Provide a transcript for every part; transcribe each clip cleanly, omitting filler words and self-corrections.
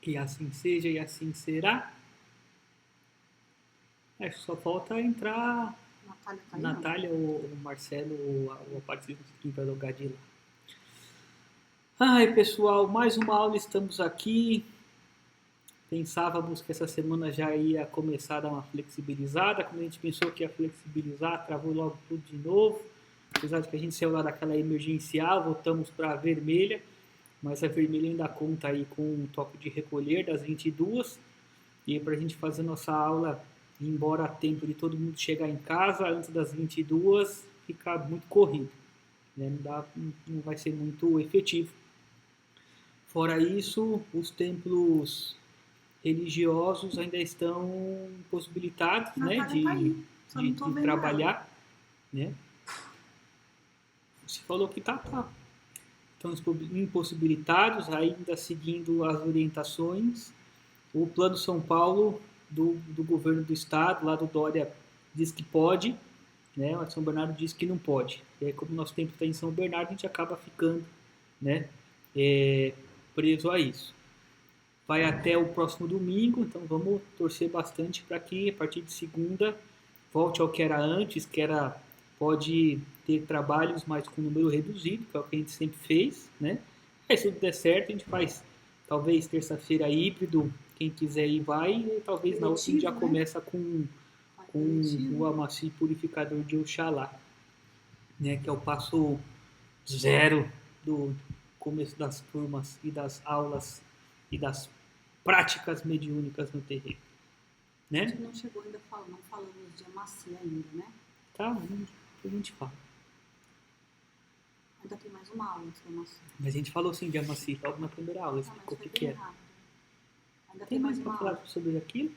Que assim seja e assim será. Acho que só falta entrar Natália tá aí, não? Natália, o Marcelo ou a Patrícia para jogar de lá. Ai, pessoal, mais uma aula, estamos aqui. Pensávamos que essa semana já ia começar a dar uma flexibilizada. Quando a gente pensou que ia flexibilizar, travou logo tudo de novo. Apesar de que a gente saiu lá daquela emergencial, voltamos para a vermelha. Mas a vermelha ainda conta aí com um toque de recolher das 22. E para a gente fazer nossa aula, embora a tempo de todo mundo chegar em casa antes das 22, fica muito corrido. Né? Não vai ser muito efetivo. Fora isso, os templos religiosos ainda estão impossibilitados, né, Natália tá aí. Só não tô de vendo ela. trabalhar, né? Você falou que estão impossibilitados, ainda seguindo as orientações. O Plano São Paulo do governo do estado, lá do Dória, diz que pode, né? O São Bernardo diz que não pode. E aí, como o nosso tempo está em São Bernardo, a gente acaba ficando, né, é, preso a isso. Vai até o próximo domingo, então vamos torcer bastante para que a partir de segunda volte ao que era antes, que era pode ter trabalhos, mas com número reduzido, que é o que a gente sempre fez, né? Aí se tudo der certo, a gente faz talvez terça-feira híbrido, quem quiser ir vai, e talvez na outra a gente já Eletivo, né? começa com o Eletivo. Amaci Purificador de Oxalá, né? Que é o passo zero do começo das turmas e das aulas e das práticas mediúnicas no terreiro, A gente né? não chegou ainda, não falamos de Amacia ainda, né? Tá, a gente fala. Ainda tem mais uma aula antes da Amacia. Mas a gente falou sim de Amaci logo na primeira aula, Não, mas explicou o foi que bem era. rápido. Ainda Tem tem mais mais para uma falar aula. sobre aquilo,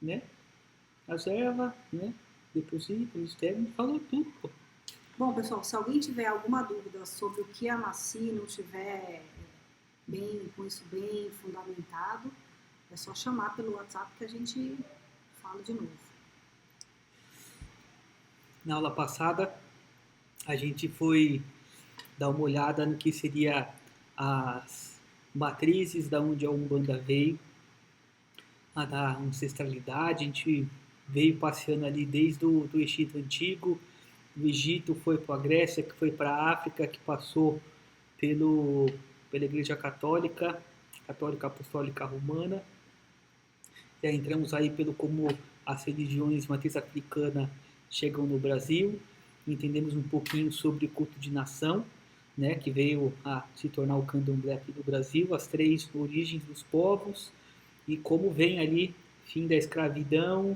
né? As ervas, né? Deposito, mistério, a gente falou tudo, pô. Bom, pessoal, se alguém tiver alguma dúvida sobre o que é Amacia e não tiver bem, com isso bem fundamentado, é só chamar pelo WhatsApp que a gente fala de novo. Na aula passada, a gente foi dar uma olhada no que seria as matrizes da onde a Umbanda veio, a da ancestralidade. A gente veio passeando ali desde do Egito Antigo. O Egito foi para a Grécia, que foi para a África, que passou pela Igreja Católica, Católica Apostólica Romana. Já entramos aí pelo como as religiões de matriz africana chegam no Brasil. Entendemos um pouquinho sobre o culto de nação, né, que veio a se tornar o candomblé aqui no Brasil, as três origens dos povos e como vem ali fim da escravidão,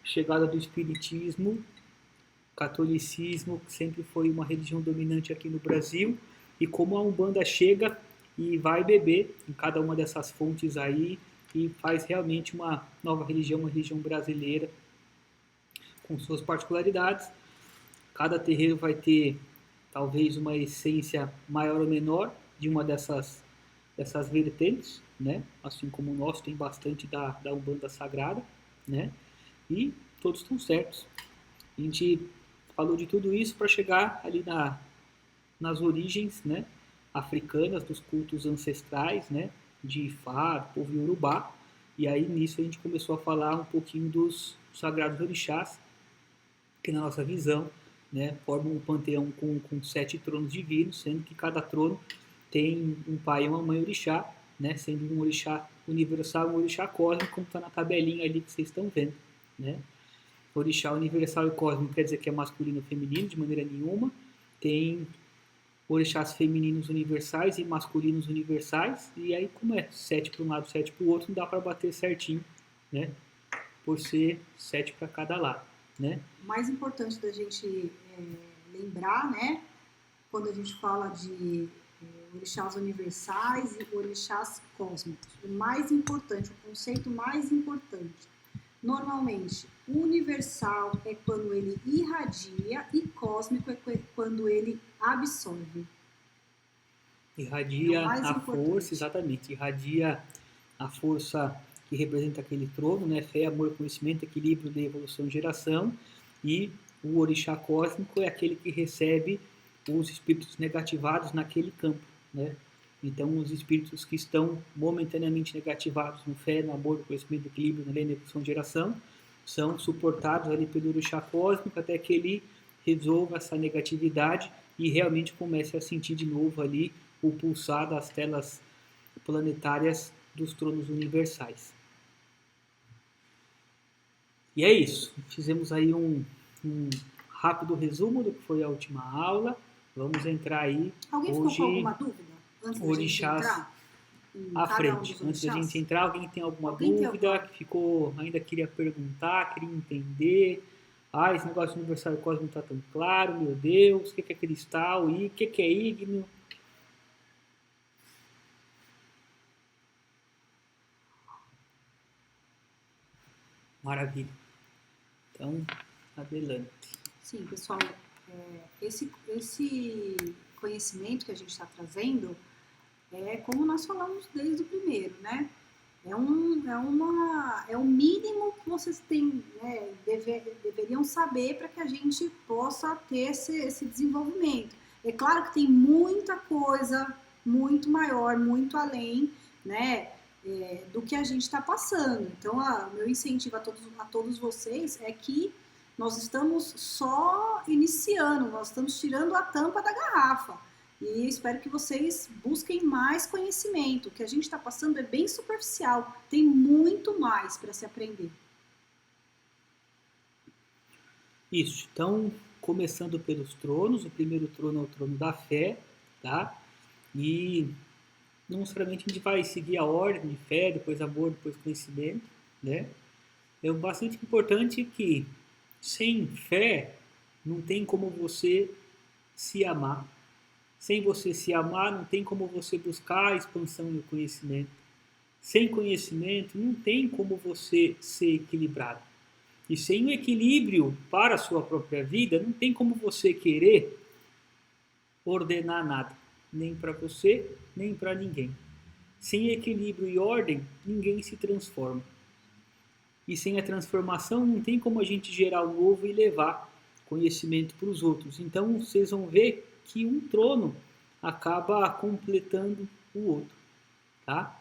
chegada do espiritismo, catolicismo, que sempre foi uma religião dominante aqui no Brasil, e como a Umbanda chega e vai beber em cada uma dessas fontes aí e faz realmente uma nova religião, uma religião brasileira com suas particularidades. Cada terreiro vai ter talvez uma essência maior ou menor de uma dessas vertentes, né? Assim como o nosso tem bastante da Umbanda Sagrada, né? E todos estão certos. A gente falou de tudo isso para chegar ali nas origens, né, africanas dos cultos ancestrais, né, de Ifá, do povo Yorubá. E aí nisso a gente começou a falar um pouquinho dos sagrados orixás, que na nossa visão, né, formam um panteão com 7 tronos divinos, sendo que cada trono tem um pai e uma mãe orixá, né, sendo um orixá universal e um orixá cósmico, como está na tabelinha ali que vocês estão vendo, né. Orixá universal e cósmico quer dizer que é masculino ou feminino, de maneira nenhuma. Tem orixás femininos universais e masculinos universais. E aí, como é 7 para um lado, 7 para o outro, não dá para bater certinho, né? Por ser 7 para cada lado, né? O mais importante da gente lembrar, né, quando a gente fala de orixás universais e orixás cósmicos, o mais importante, o conceito mais importante, normalmente, universal é quando ele irradia e cósmico é quando ele absorve. É o Irradia mais a força, importante. exatamente, irradia a força que representa aquele trono, né? Fé, amor, conhecimento, equilíbrio de evolução e geração. E o orixá cósmico é aquele que recebe os espíritos negativados naquele campo, né? Então, os espíritos que estão momentaneamente negativados no fé, no amor, no conhecimento, no equilíbrio, na lei, na evolução de geração, são suportados ali pelo orixá cósmico até que ele resolva essa negatividade e realmente comece a sentir de novo ali o pulsar das telas planetárias dos tronos universais. E é isso. Fizemos aí um rápido resumo do que foi a última aula. Vamos entrar aí. Alguém hoje, ficou com alguma dúvida antes da gente entrar? À frente. Antes da gente entrar, alguém tem alguma dúvida que ficou, ainda queria perguntar, queria entender? Ah, esse negócio universal e cósmico não está tão claro, meu Deus, o que é cristal? E o que é ígneo? Maravilha. Então, adelante. Sim, pessoal, esse conhecimento que a gente está trazendo é como nós falamos desde o primeiro, né? É o mínimo que vocês têm, né, deveriam saber para que a gente possa ter esse desenvolvimento. É claro que tem muita coisa, muito maior, muito além, né, do que a gente está passando. Então, o meu incentivo a todos vocês é que nós estamos só iniciando, nós estamos tirando a tampa da garrafa. E espero que vocês busquem mais conhecimento. O que a gente está passando é bem superficial. Tem muito mais para se aprender. Isso. Então, começando pelos tronos. O primeiro trono é o trono da fé, tá? E não necessariamente a gente vai seguir a ordem de fé, depois amor, depois conhecimento, né? É bastante importante que sem fé não tem como você se amar. Sem você se amar, não tem como você buscar a expansão e o conhecimento. Sem conhecimento, não tem como você ser equilibrado. E sem o equilíbrio para a sua própria vida, não tem como você querer ordenar nada. Nem para você, nem para ninguém. Sem equilíbrio e ordem, ninguém se transforma. E sem a transformação, não tem como a gente gerar o novo e levar conhecimento para os outros. Então, vocês vão ver que um trono acaba completando o outro, tá?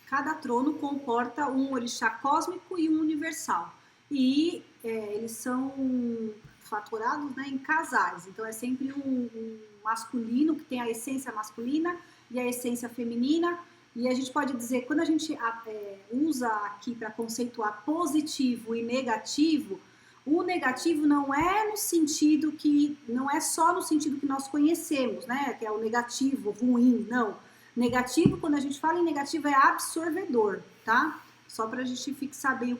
Cada trono comporta um orixá cósmico e um universal. E eles são faturados, né, em casais. Então, é sempre um masculino, que tem a essência masculina e a essência feminina. E a gente pode dizer, quando a gente usa aqui para conceituar positivo e negativo, o negativo não é no sentido que, não é só no sentido que nós conhecemos, né? Que é o negativo, ruim, não. Negativo, quando a gente fala em negativo, é absorvedor, tá? Só pra gente fixar bem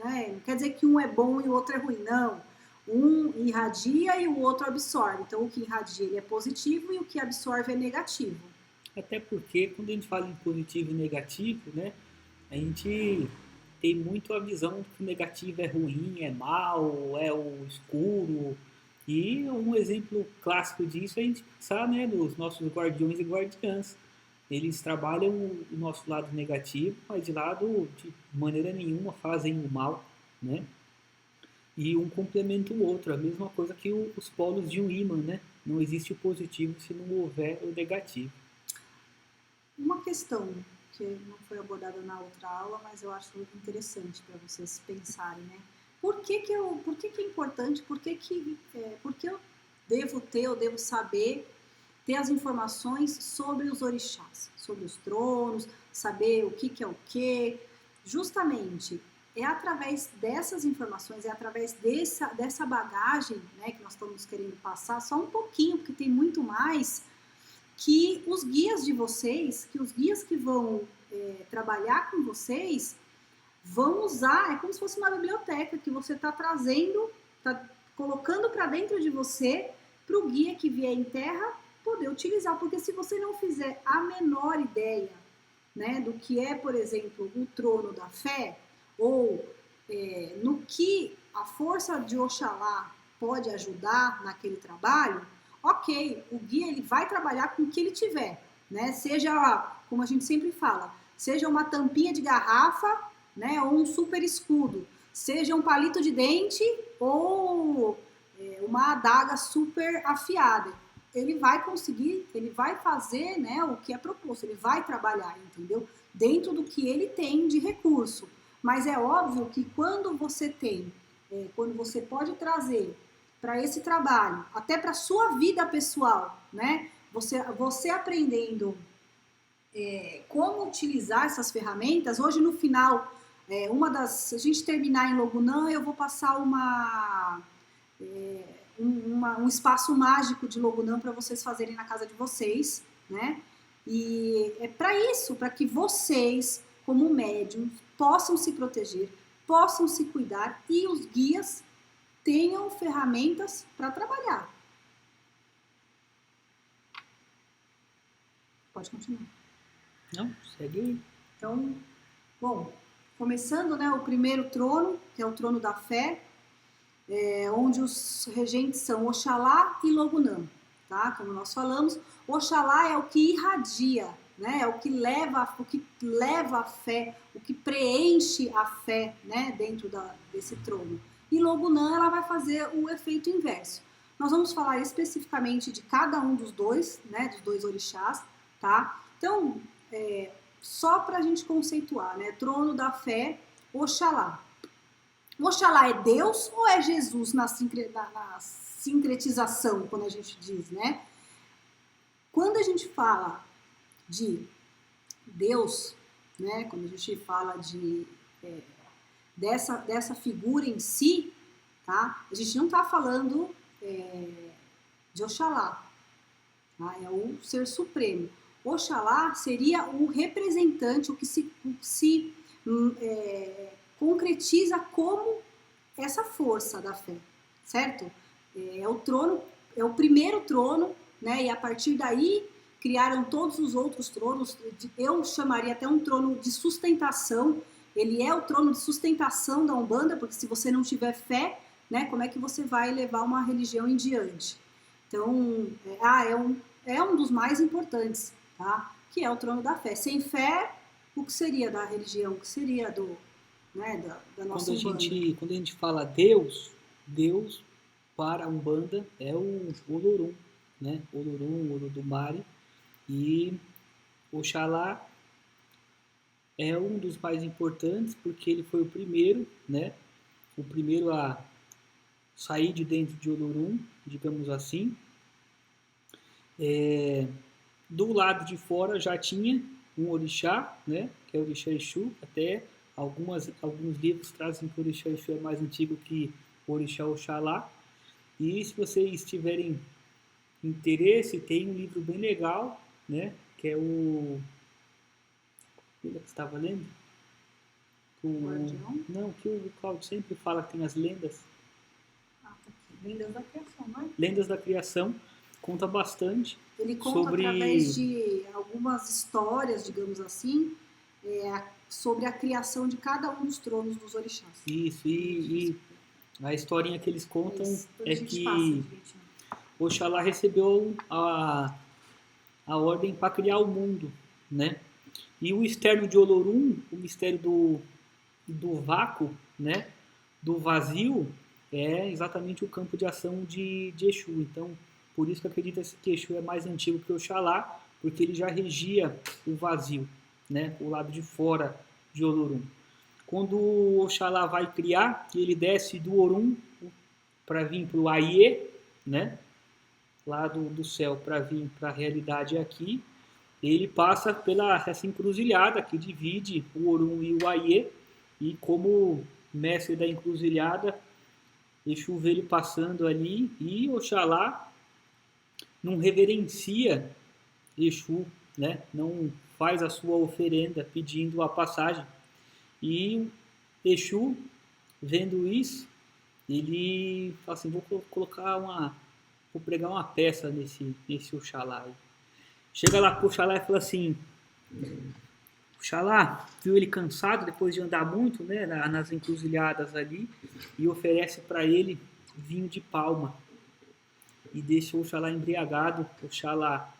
né? Não quer dizer que um é bom e o outro é ruim, não. Um irradia e o outro absorve. Então, o que irradia ele é positivo e o que absorve é negativo. Até porque, quando a gente fala em positivo e negativo, né? A gente tem muito a visão que o negativo é ruim, é mal, é o escuro. E um exemplo clássico disso é a gente pensar, né, nos nossos guardiões e guardiãs. Eles trabalham o nosso lado negativo, mas de lado de maneira nenhuma fazem o mal, né? E um complementa o outro, a mesma coisa que os polos de um ímã, né? Não existe o positivo se não houver o negativo. Uma questão que não foi abordada na outra aula, mas eu acho interessante para vocês pensarem, né? Por que é importante, por que eu devo saber ter as informações sobre os orixás, sobre os tronos, saber o que é o que? Justamente é através dessas informações, é através dessa bagagem, né, que nós estamos querendo passar, só um pouquinho, porque tem muito mais, que os guias de vocês, que os guias que vão trabalhar com vocês, vão usar, é como se fosse uma biblioteca que você está trazendo, está colocando para dentro de você, para o guia que vier em terra poder utilizar, porque se você não fizer a menor ideia, né, do que é, por exemplo, o trono da fé, ou no que a força de Oxalá pode ajudar naquele trabalho, ok, o guia ele vai trabalhar com o que ele tiver, né? Seja, como a gente sempre fala, seja uma tampinha de garrafa, né, ou um super escudo, seja um palito de dente ou uma adaga super afiada. ele vai conseguir, ele vai fazer, né, o que é proposto, ele vai trabalhar, entendeu? Dentro do que ele tem de recurso. Mas é óbvio que quando você tem, quando você pode trazer para esse trabalho, até para sua vida pessoal, né? Você aprendendo como utilizar essas ferramentas. Hoje no final, se a gente terminar em Logunã, eu vou passar um espaço mágico de Logunã para vocês fazerem na casa de vocês, né? E é para isso, para que vocês, como médiums, possam se proteger, possam se cuidar e os guias tenham ferramentas para trabalhar. Pode continuar. Não, segue aí. Então, bom, começando, né, o primeiro trono, que é o trono da fé, onde os regentes são Oxalá e Logunã, tá? Como nós falamos, Oxalá é o que irradia, né? É o que leva a fé, o que preenche a fé, né, dentro desse trono. E Logunã, ela vai fazer o efeito inverso. Nós vamos falar especificamente de cada um dos dois, né, dos dois orixás, tá? Então, só para a gente conceituar, né? Trono da fé, Oxalá. Oxalá é Deus ou é Jesus na sincretização, quando a gente diz, né? Quando a gente fala de Deus, né? Quando a gente fala dessa figura em si, tá? A gente não está falando de Oxalá, tá? É o Ser Supremo. Oxalá seria o representante, o que se concretiza como essa força da fé, certo? É o trono, é o primeiro trono, né? E a partir daí criaram todos os outros tronos. Eu chamaria até um trono de sustentação. Ele é o trono de sustentação da Umbanda, porque se você não tiver fé, né? Como é que você vai levar uma religião em diante? Então, é um dos mais importantes, tá? Que é o trono da fé. Sem fé, o que seria da religião? O que seria da nossa Umbanda? Quando a gente fala Deus para a Umbanda é o Olorum, né? Olorum, Olodumare. E Oxalá é um dos mais importantes porque ele foi o primeiro, né? O primeiro a sair de dentro de Olorum, digamos assim. Do lado de fora já tinha um orixá, né? Que é o orixá Exu. Até alguns livros trazem que o orixá Exu é mais antigo que o orixá Oxalá. E se vocês tiverem interesse, tem um livro bem legal, né? Que é o... que você estava lendo? Não, que o Claudio sempre fala que tem as lendas. Tá aqui. Lendas da Criação, não é? Lendas da Criação. Conta bastante. Ele conta através de algumas histórias, digamos assim, sobre a criação de cada um dos tronos dos orixás. Isso, e a historinha que eles contam é que Oxalá recebeu a ordem para criar o mundo, né? E o externo de Olorum, o mistério do vácuo, né? Do vazio, é exatamente o campo de ação de Exu. Então, por isso que acredita-se que Exu é mais antigo que Oxalá, porque ele já regia o vazio, né? O lado de fora de Olorum. Quando o Oxalá vai criar, ele desce do Orum para vir para o Aie, né? Lá do céu para vir para a realidade aqui. Ele passa pela essa encruzilhada que divide o Orum e o Aie. E como mestre da encruzilhada, Exu vê ele passando ali e Oxalá não reverencia Exu, né? Não faz a sua oferenda pedindo a passagem. E Exu, vendo isso, ele fala assim, vou pregar uma peça nesse Oxalá. Chega lá pro Oxalá e fala assim, Oxalá viu ele cansado depois de andar muito, né, nas encruzilhadas ali, e oferece para ele vinho de palma. E deixa o Oxalá embriagado, Oxalá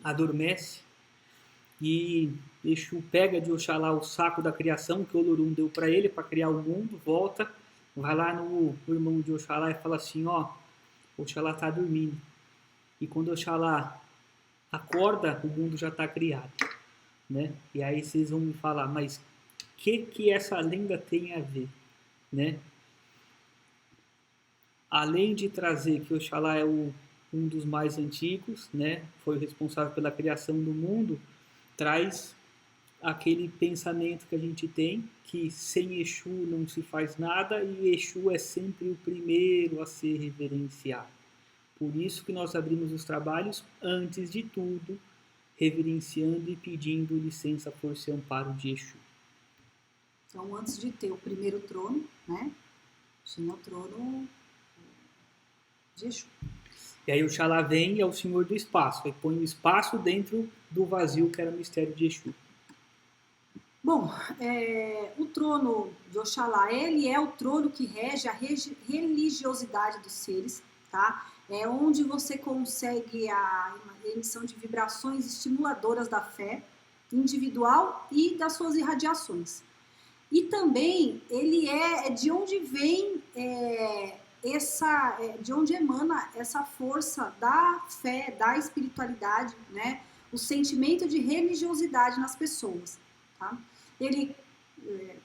adormece, e Exu pega de Oxalá o saco da criação que o Olorum deu para ele, para criar o mundo, volta, vai lá no irmão de Oxalá e fala assim, ó, Oxalá tá dormindo. E quando Oxalá acorda, o mundo já está criado, né? E aí vocês vão me falar, mas o que essa lenda tem a ver, né? Além de trazer que Oxalá é um dos mais antigos, né? Foi o responsável pela criação do mundo, traz aquele pensamento que a gente tem, que sem Exu não se faz nada e Exu é sempre o primeiro a ser reverenciado. Por isso que nós abrimos os trabalhos, antes de tudo, reverenciando e pedindo licença, força e amparo de Exu. Então, antes de ter o primeiro trono, né, tinha o trono de Exu. E aí o Oxalá vem e é o senhor do espaço, aí põe o espaço dentro do vazio que era o mistério de Exu. Bom, o trono de Oxalá, ele é o trono que rege a religiosidade dos seres, tá? É onde você consegue a emissão de vibrações estimuladoras da fé individual e das suas irradiações. E também ele é de onde vem de onde emana essa força da fé, da espiritualidade, né? O sentimento de religiosidade nas pessoas, tá? Ele,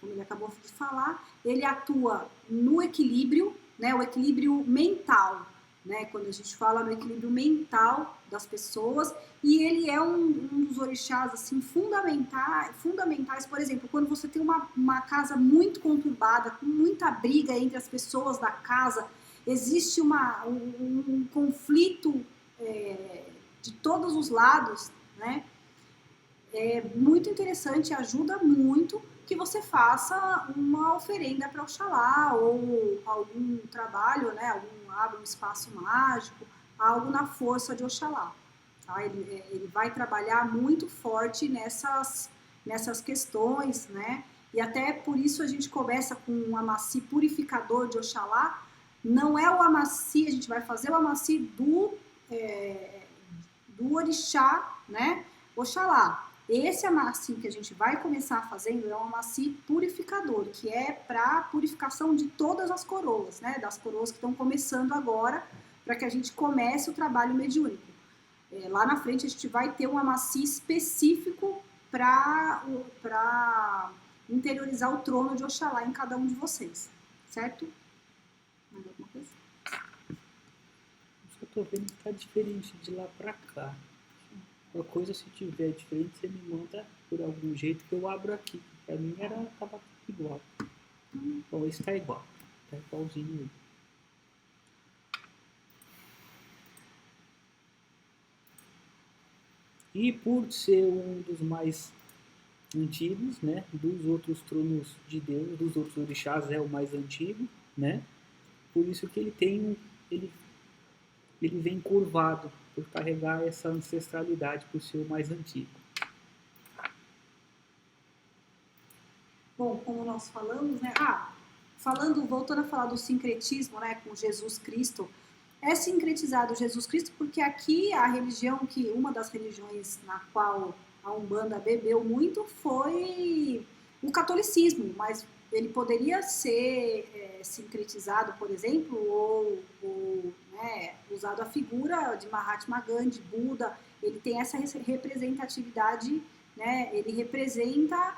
como ele acabou de falar, ele atua no equilíbrio, né? O equilíbrio mental, né? Quando a gente fala no equilíbrio mental das pessoas, e ele é um dos orixás assim, fundamentais, por exemplo, quando você tem uma casa muito conturbada, com muita briga entre as pessoas da casa, existe um conflito de todos os lados, né? É muito interessante, ajuda muito que você faça uma oferenda para Oxalá ou algum trabalho, né? Abra um espaço mágico, algo na força de Oxalá. Tá? Ele vai trabalhar muito forte nessas questões, né? E até por isso a gente começa com um amaci purificador de Oxalá. Não é o amaci, a gente vai fazer o amaci do orixá, né? Oxalá. Esse amaci que a gente vai começar fazendo é um amaci purificador, que é para purificação de todas as coroas, né? Das coroas que estão começando agora, para que a gente comece o trabalho mediúnico. Lá na frente a gente vai ter um amaci específico para interiorizar o trono de Oxalá em cada um de vocês, certo? Mais alguma coisa? Só tô vendo que tá diferente de lá pra cá. Qualquer coisa, se tiver diferente, você me manda por algum jeito que eu abro aqui. Pra mim tava igual. Bom, esse tá igual. Tá igualzinho aí. E por ser um dos mais antigos, né, dos outros tronos de Deus, dos outros orixás, é o mais antigo, né? Por isso que ele vem curvado, por carregar essa ancestralidade por ser o mais antigo. Bom, como nós falamos, né? Voltando a falar do sincretismo, né, com Jesus Cristo, é sincretizado Jesus Cristo porque aqui uma das religiões na qual a Umbanda bebeu muito foi o catolicismo, mas ele poderia ser sincretizado, por exemplo, ou né, usado a figura de Mahatma Gandhi, Buda. Ele tem essa representatividade, né? Ele representa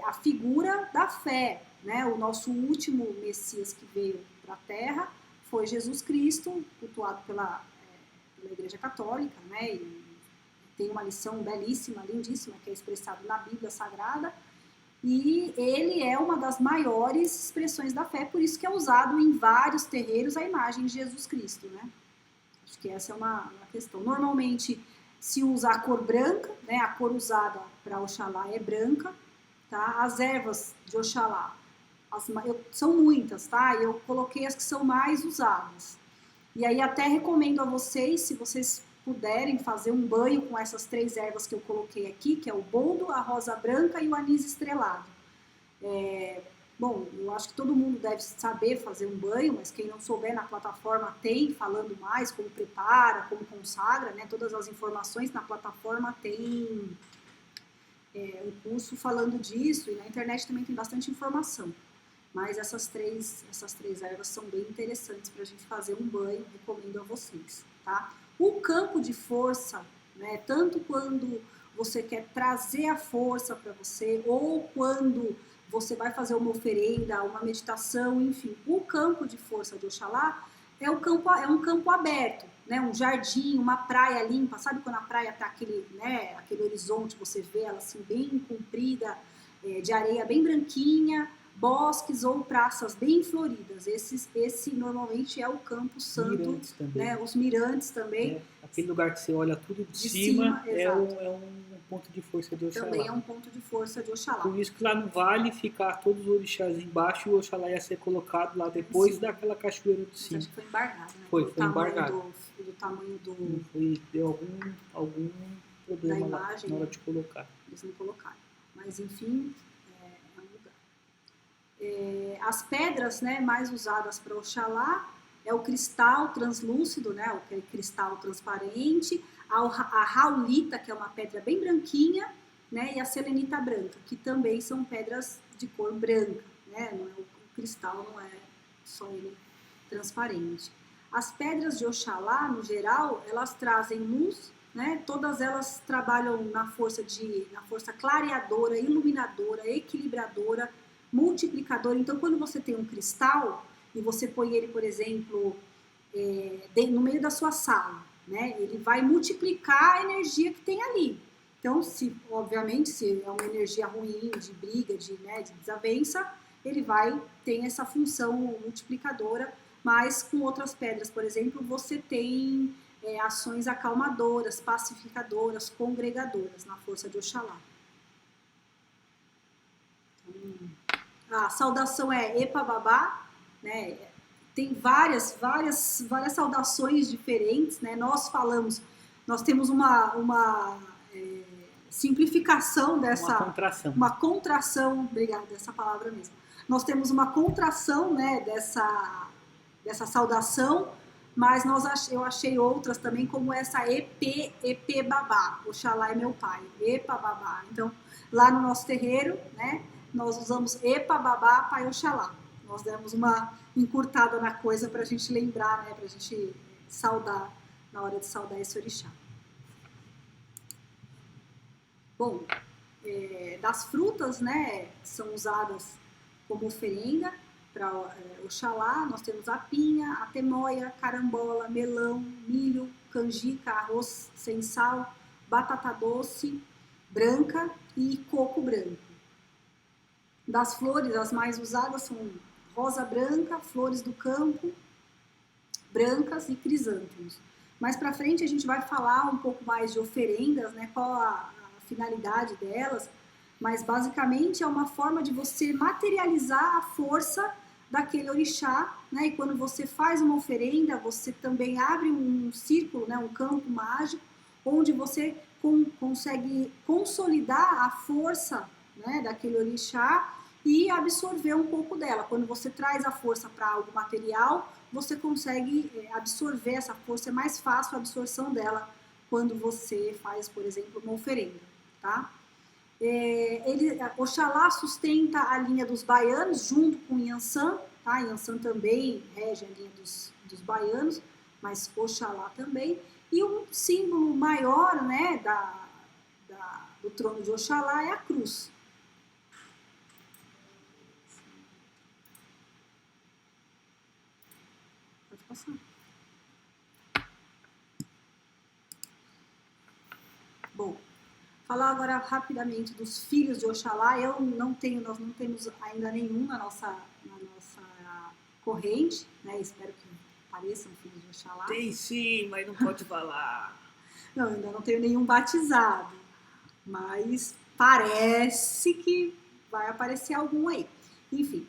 a figura da fé, né? O nosso último Messias que veio para a Terra foi Jesus Cristo, cultuado pela Igreja Católica, né? E tem uma lição belíssima, lindíssima, que é expressada na Bíblia Sagrada, e ele é uma das maiores expressões da fé, por isso que é usado em vários terreiros a imagem de Jesus Cristo, né? Acho que essa é uma questão. Normalmente se usa a cor branca, né? A cor usada para Oxalá é branca, tá? As ervas de Oxalá são muitas, tá? Eu coloquei as que são mais usadas. E aí até recomendo a vocês, se vocês puderem, fazer um banho com essas 3 ervas que eu coloquei aqui, que é o boldo, a rosa branca e o anis estrelado. Bom, eu acho que todo mundo deve saber fazer um banho, mas quem não souber, na plataforma tem, falando mais, como prepara, como consagra, né? Todas as informações na plataforma tem um curso falando disso, e na internet também tem bastante informação. Mas essas três ervas são bem interessantes para a gente fazer um banho, recomendo a vocês, tá? O campo de força, né, tanto quando você quer trazer a força para você, ou quando você vai fazer uma oferenda, uma meditação, enfim, o campo de força de Oxalá é um campo aberto, né, um jardim, uma praia limpa, sabe quando a praia tá aquele, né, aquele horizonte, você vê ela assim bem comprida, de areia bem branquinha, bosques ou praças bem floridas. Esse normalmente é o campo santo, Mirantes também. né? Os mirantes também. Aquele lugar que você olha tudo de cima é um ponto de força de Oxalá. Também é um ponto de força de Oxalá. Por isso que lá no vale ficar todos os orixás embaixo e o Oxalá ia ser colocado lá depois daquela cachoeira de cima. Acho que foi embargado, né? Foi embargado. Do tamanho do... Deu algum problema lá na hora de colocar. Eles não colocaram. Mas, enfim, é um lugar. As pedras, né, mais usadas para Oxalá é o cristal translúcido, né, aquele cristal transparente, a raulita, que é uma pedra bem branquinha, né, e a selenita branca, que também são pedras de cor branca, né, o cristal não é só ele transparente. As pedras de Oxalá, no geral, elas trazem luz, né, todas elas trabalham na força clareadora, iluminadora, equilibradora, multiplicadora. Então, quando você tem um cristal e você põe ele, por exemplo, no meio da sua sala, né, ele vai multiplicar a energia que tem ali. Então, obviamente, se é uma energia ruim, de briga, de desavença, ele ter essa função multiplicadora, mas com outras pedras, por exemplo, você tem ações acalmadoras, pacificadoras, congregadoras na força de Oxalá. A saudação é Epa Babá, né? Tem várias saudações diferentes, né? Nós temos uma simplificação dessa... Uma contração, obrigada, essa palavra mesmo. Nós temos uma contração, né, dessa saudação, mas eu achei outras também, como essa EP Babá, Oxalá é meu pai, Epa Babá. Então, lá no nosso terreiro, né, nós usamos Epa Babá, Pai Oxalá. Nós demos uma encurtada na coisa para a gente lembrar, né, para a gente saudar, na hora de saudar esse orixá. Bom, das frutas, né, que são usadas como oferenda para Oxalá, nós temos a pinha, a temoia, carambola, melão, milho, canjica, arroz sem sal, batata doce branca e coco branco. Das flores, as mais usadas são rosa branca, flores do campo, brancas e crisântemos. Mais para frente a gente vai falar um pouco mais de oferendas, né, qual a finalidade delas, mas basicamente é uma forma de você materializar a força daquele orixá, né? E quando você faz uma oferenda, você também abre um círculo, né? Um campo mágico, onde você consegue consolidar a força, né? Daquele orixá e absorver um pouco dela. Quando você traz a força para algo material, você consegue absorver essa força, é mais fácil a absorção dela quando você faz, por exemplo, uma oferenda, tá? Oxalá sustenta a linha dos baianos junto com Yansan, tá? Yansan também rege a linha dos baianos, mas Oxalá também. E um símbolo maior, né, do trono de Oxalá é a cruz. Pode passar. Bom, falar agora rapidamente dos filhos de Oxalá. Nós não temos ainda nenhum na nossa corrente, né? Espero que pareçam filhos de Oxalá. Tem sim, mas não pode falar. Não, ainda não tenho nenhum batizado, mas parece que vai aparecer algum aí. Enfim,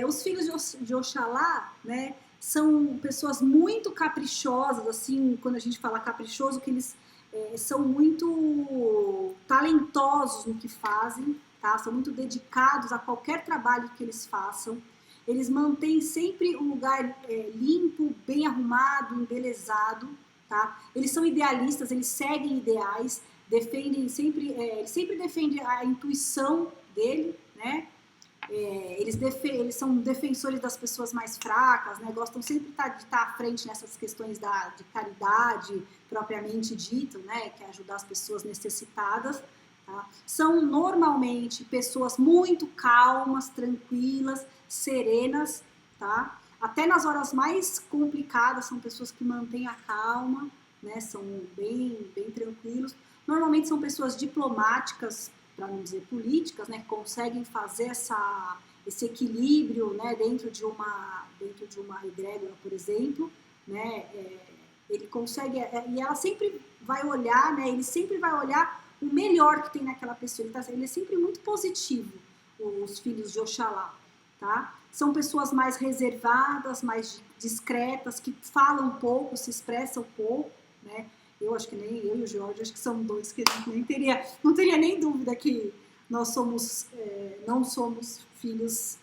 os filhos de Oxalá, né, são pessoas muito caprichosas, assim, quando a gente fala caprichoso, que eles são muito talentosos no que fazem, tá? São muito dedicados a qualquer trabalho que eles façam. Eles mantêm sempre um lugar limpo, bem arrumado, embelezado, tá? Eles são idealistas, eles seguem ideais, sempre defendem a intuição dele, né? Eles são defensores das pessoas mais fracas, né? Gostam sempre de estar à frente nessas questões de caridade, propriamente dito, né? Que é ajudar as pessoas necessitadas. Tá? São normalmente pessoas muito calmas, tranquilas, serenas, tá? Até nas horas mais complicadas são pessoas que mantêm a calma, né? São bem tranquilos. Normalmente são pessoas diplomáticas, para não dizer políticas, né, que conseguem fazer esse equilíbrio, né, dentro de uma egrégora, por exemplo, né, ele consegue, e ela sempre vai olhar, né, ele sempre vai olhar o melhor que tem naquela pessoa, ele é sempre muito positivo, os filhos de Oxalá, tá? São pessoas mais reservadas, mais discretas, que falam pouco, se expressam pouco, né? Eu acho que nem eu e o Jorge, acho que são dois que não teria nem dúvida que nós somos, não somos filhos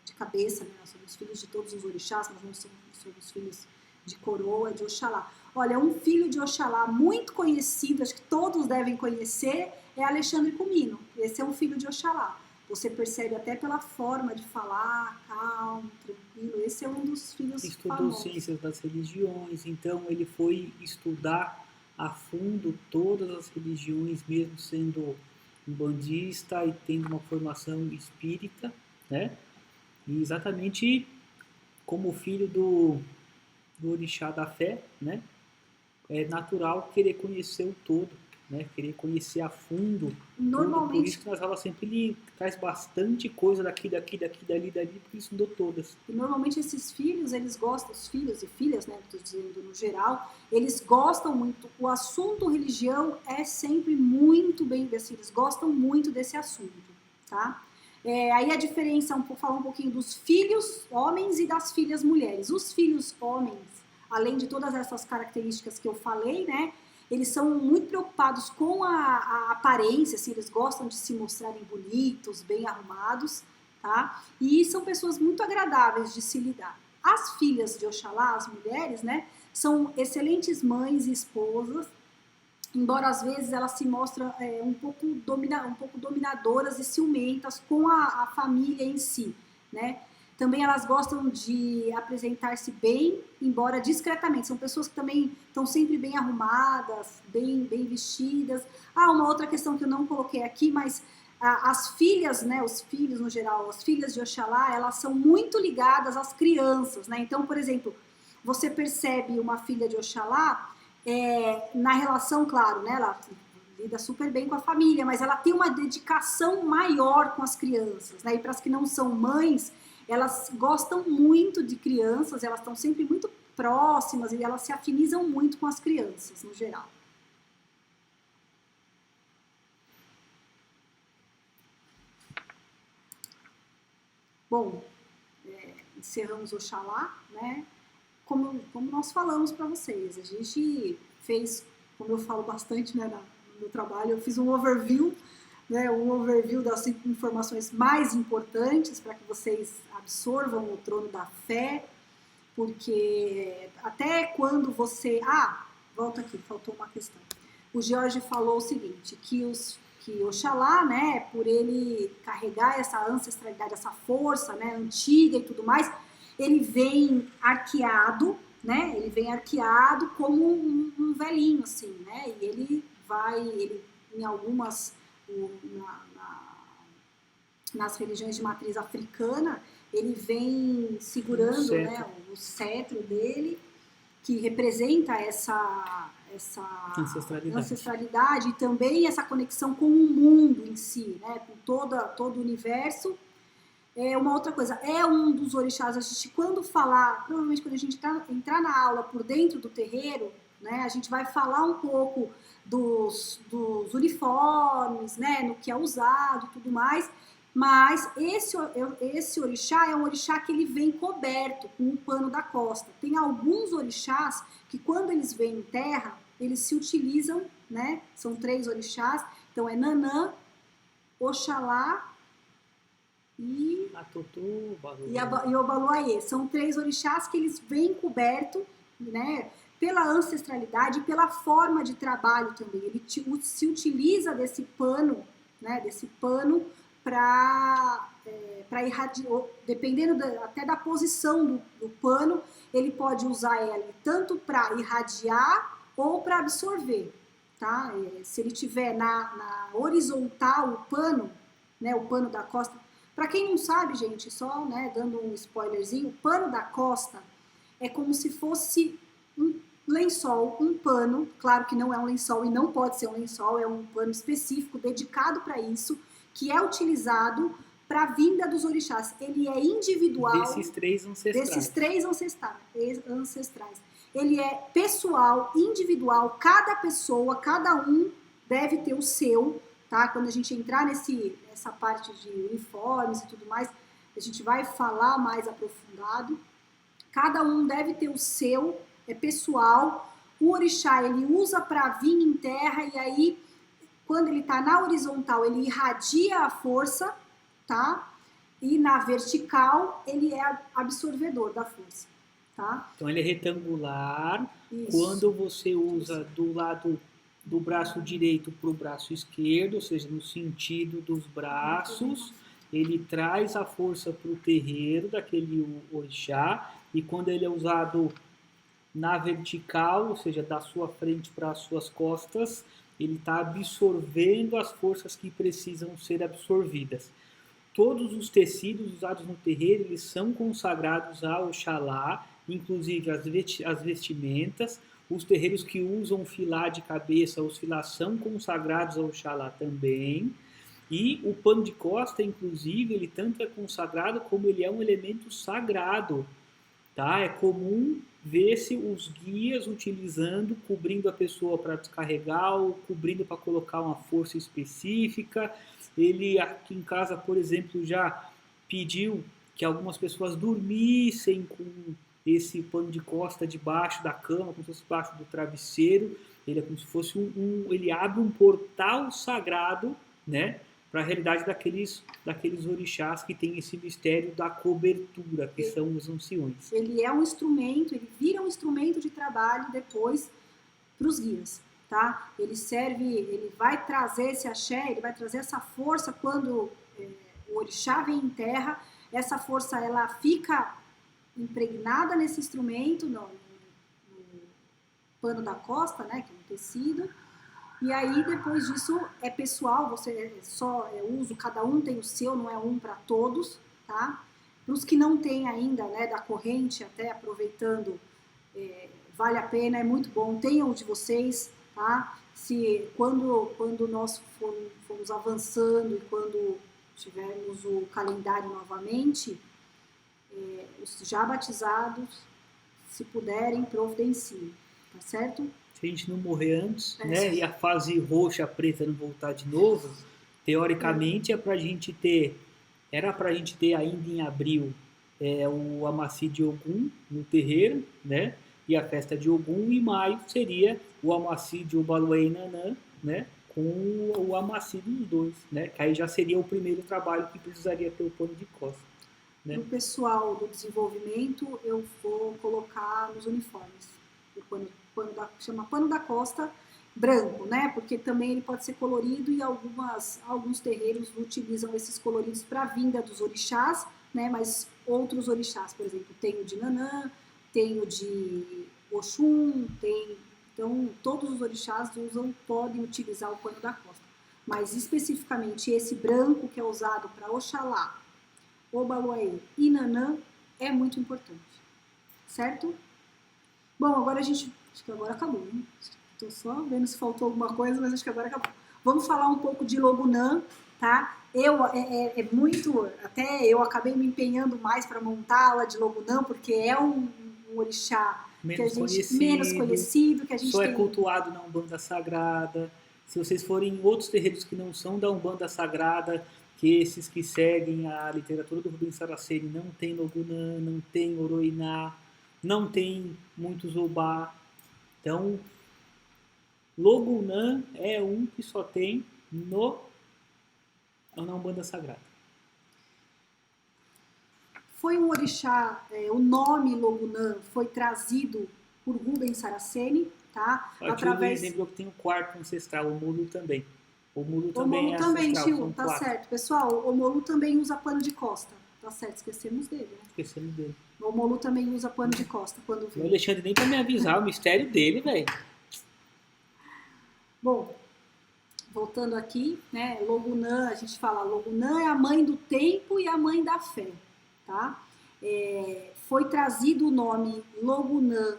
de cabeça, né? Nós somos filhos de todos os orixás, nós não somos filhos de coroa, de Oxalá. Olha, um filho de Oxalá muito conhecido, acho que todos devem conhecer, é Alexandre Comino. Esse é um filho de Oxalá. Você percebe até pela forma de falar, calmo, tranquilo. Esse é um dos filhos Estudou famosos. ciências das religiões, então ele foi estudar a fundo todas as religiões, mesmo sendo um bandista e tendo uma formação espírita, né? E exatamente como filho do orixá da fé, né? É natural querer conhecer o todo, né? Querer conhecer a fundo tudo. Por isso que nas aulas sempre ele traz bastante coisa daqui, dali, porque ele estudou todas. E normalmente esses filhos, eles gostam, os filhos e filhas, né, estou dizendo no geral, eles gostam muito, o assunto religião é sempre muito bem, assim, eles gostam muito desse assunto, tá? Aí a diferença, falar um pouquinho dos filhos homens e das filhas mulheres. Os filhos homens, além de todas essas características que eu falei, né, eles são muito preocupados com a aparência, assim, eles gostam de se mostrarem bonitos, bem arrumados, tá? E são pessoas muito agradáveis de se lidar. As filhas de Oxalá, as mulheres, né, são excelentes mães e esposas, embora às vezes elas se mostram um pouco dominadoras e ciumentas com a família em si, né? Também elas gostam de apresentar-se bem, embora discretamente. São pessoas que também estão sempre bem arrumadas, bem vestidas. Uma outra questão que eu não coloquei aqui, mas as filhas, né, os filhos no geral, as filhas de Oxalá, elas são muito ligadas às crianças, né? Então, por exemplo, você percebe uma filha de Oxalá na relação, claro, né, ela lida super bem com a família, mas ela tem uma dedicação maior com as crianças, né? E para as que não são mães, elas gostam muito de crianças, elas estão sempre muito próximas e elas se afinizam muito com as crianças, no geral. Bom, encerramos Oxalá, né? Como nós falamos para vocês, a gente fez, como eu falo bastante, né, no meu trabalho, eu fiz um overview, né, das informações mais importantes para que vocês absorvam o trono da fé, porque até quando você... volta aqui, faltou uma questão. O Jorge falou o seguinte, que Oxalá, né, por ele carregar essa ancestralidade, essa força, né, antiga e tudo mais, ele vem arqueado, né? Ele vem arqueado como um velhinho, assim, né? E ele em algumas, nas religiões de matriz africana, ele vem segurando, né, o cetro dele, que representa essa ancestralidade e também essa conexão com o mundo em si, né? Com todo o universo. Uma outra coisa, um dos orixás, a gente quando falar, provavelmente quando a gente entrar na aula por dentro do terreiro, né, a gente vai falar um pouco dos uniformes, né, no que é usado e tudo mais, mas esse orixá é um orixá que ele vem coberto com o pano da costa. Tem alguns orixás que quando eles vêm em terra, eles se utilizam, né, são 3 orixás, então é Nanã, Oxalá, e Obaluayê. São 3 orixás que eles vêm coberto, né, pela ancestralidade e pela forma de trabalho também. Ele se utiliza desse pano, né, para para irradiar, dependendo até da posição do pano, ele pode usar ele tanto para irradiar ou para absorver, tá? Se ele tiver na horizontal o pano, né, o pano da costa. Para quem não sabe, gente, só, né, dando um spoilerzinho, o pano da costa é como se fosse um lençol, um pano, claro que não é um lençol e não pode ser um lençol, é um pano específico dedicado para isso, que é utilizado para a vinda dos orixás. Ele é individual. Desses três ancestrais. Ele é pessoal, individual, cada pessoa, cada um deve ter o seu, tá? Quando a gente entrar nessa parte de uniformes e tudo mais, a gente vai falar mais aprofundado. Cada um deve ter o seu, é pessoal. O orixá, ele usa para vir em terra e aí, quando ele está na horizontal, ele irradia a força, tá? E na vertical, ele é absorvedor da força, tá? Então ele é retangular. Isso. Quando você usa do lado do braço direito para o braço esquerdo, ou seja, no sentido dos braços, ele traz a força para o terreiro daquele orixá, e quando ele é usado na vertical, ou seja, da sua frente para as suas costas, ele está absorvendo as forças que precisam ser absorvidas. Todos os tecidos usados no terreiro, eles são consagrados a Oxalá, inclusive as vestimentas. Os terreiros que usam filá de cabeça, os filás são consagrados a Oxalá também. E o pano de costa, inclusive, ele tanto é consagrado como ele é um elemento sagrado. Tá? É comum ver-se os guias utilizando, cobrindo a pessoa para descarregar ou cobrindo para colocar uma força específica. Ele aqui em casa, por exemplo, já pediu que algumas pessoas dormissem com esse pano de costa debaixo da cama, como se fosse debaixo do travesseiro. Ele é como se fosse ele abre um portal sagrado, né, para a realidade daqueles orixás que tem esse mistério da cobertura, que são os anciões. Ele é um instrumento, ele vira um instrumento de trabalho depois para os guias, tá? Ele vai trazer esse axé, ele vai trazer essa força quando o orixá vem em terra, essa força ela fica impregnada nesse instrumento, no pano da costa, né, que é um tecido. E aí, depois disso, é pessoal, você só uso, cada um tem o seu, não é um para todos, tá? Para os que não têm ainda, né, da corrente, até aproveitando, vale a pena, é muito bom, tenham o de vocês, tá? Quando nós formos avançando e quando tivermos o calendário novamente, os já batizados, se puderem, providenciem, tá certo? Se a gente não morrer antes, né, e a fase roxa, preta não voltar de novo, teoricamente era pra gente ter ainda em abril o Amaci de Ogum no terreiro, né, e a festa de Ogum, e maio seria o Amaci de Obaluê e Nanã, né, com o Amaci dos dois, né, que aí já seria o primeiro trabalho que precisaria ter o pano de costa. Né? No pessoal do desenvolvimento, eu vou colocar nos uniformes o chama pano da costa branco, né? Porque também ele pode ser colorido e alguns terreiros utilizam esses coloridos para a vinda dos orixás, né? Mas outros orixás, por exemplo, tem o de Nanã, tem o de Oxum, então todos os orixás podem utilizar o pano da costa. Mas especificamente esse branco que é usado para Oxalá, Obaluaê e Nanã é muito importante, certo? Bom, agora acho que agora acabou, hein? Estou só vendo se faltou alguma coisa, mas acho que agora acabou. Vamos falar um pouco de Logunã, tá? Até eu acabei me empenhando mais para montá-la de Logunã, porque é um orixá menos conhecido, que a gente só é cultuado na Umbanda Sagrada. Se vocês forem em outros terreiros que não são da Umbanda Sagrada, que esses que seguem a literatura do Rubens Saraceni, não tem Logunã, não tem Oroiná, não tem muitos Obá. Então, Logunã é um que só tem na Umbanda Sagrada. Foi um orixá, o nome Logunã foi trazido por Rubens Saraceni, tá? Através... Exemplo, que tem o quarto ancestral, o Mulo também. Omulu também Omolu é também, ancestral, tio, são tá 4. certo. Pessoal, o Omolu também usa pano de costa. Tá certo, esquecemos dele, né? Esquecendo dele. O Omolu também usa pano de costa quando O vem. Alexandre nem pra me avisar o mistério dele, velho. Bom, voltando aqui, né? Logunã, a gente fala, Logunã é a mãe do tempo e a mãe da fé, tá? Foi trazido o nome Logunã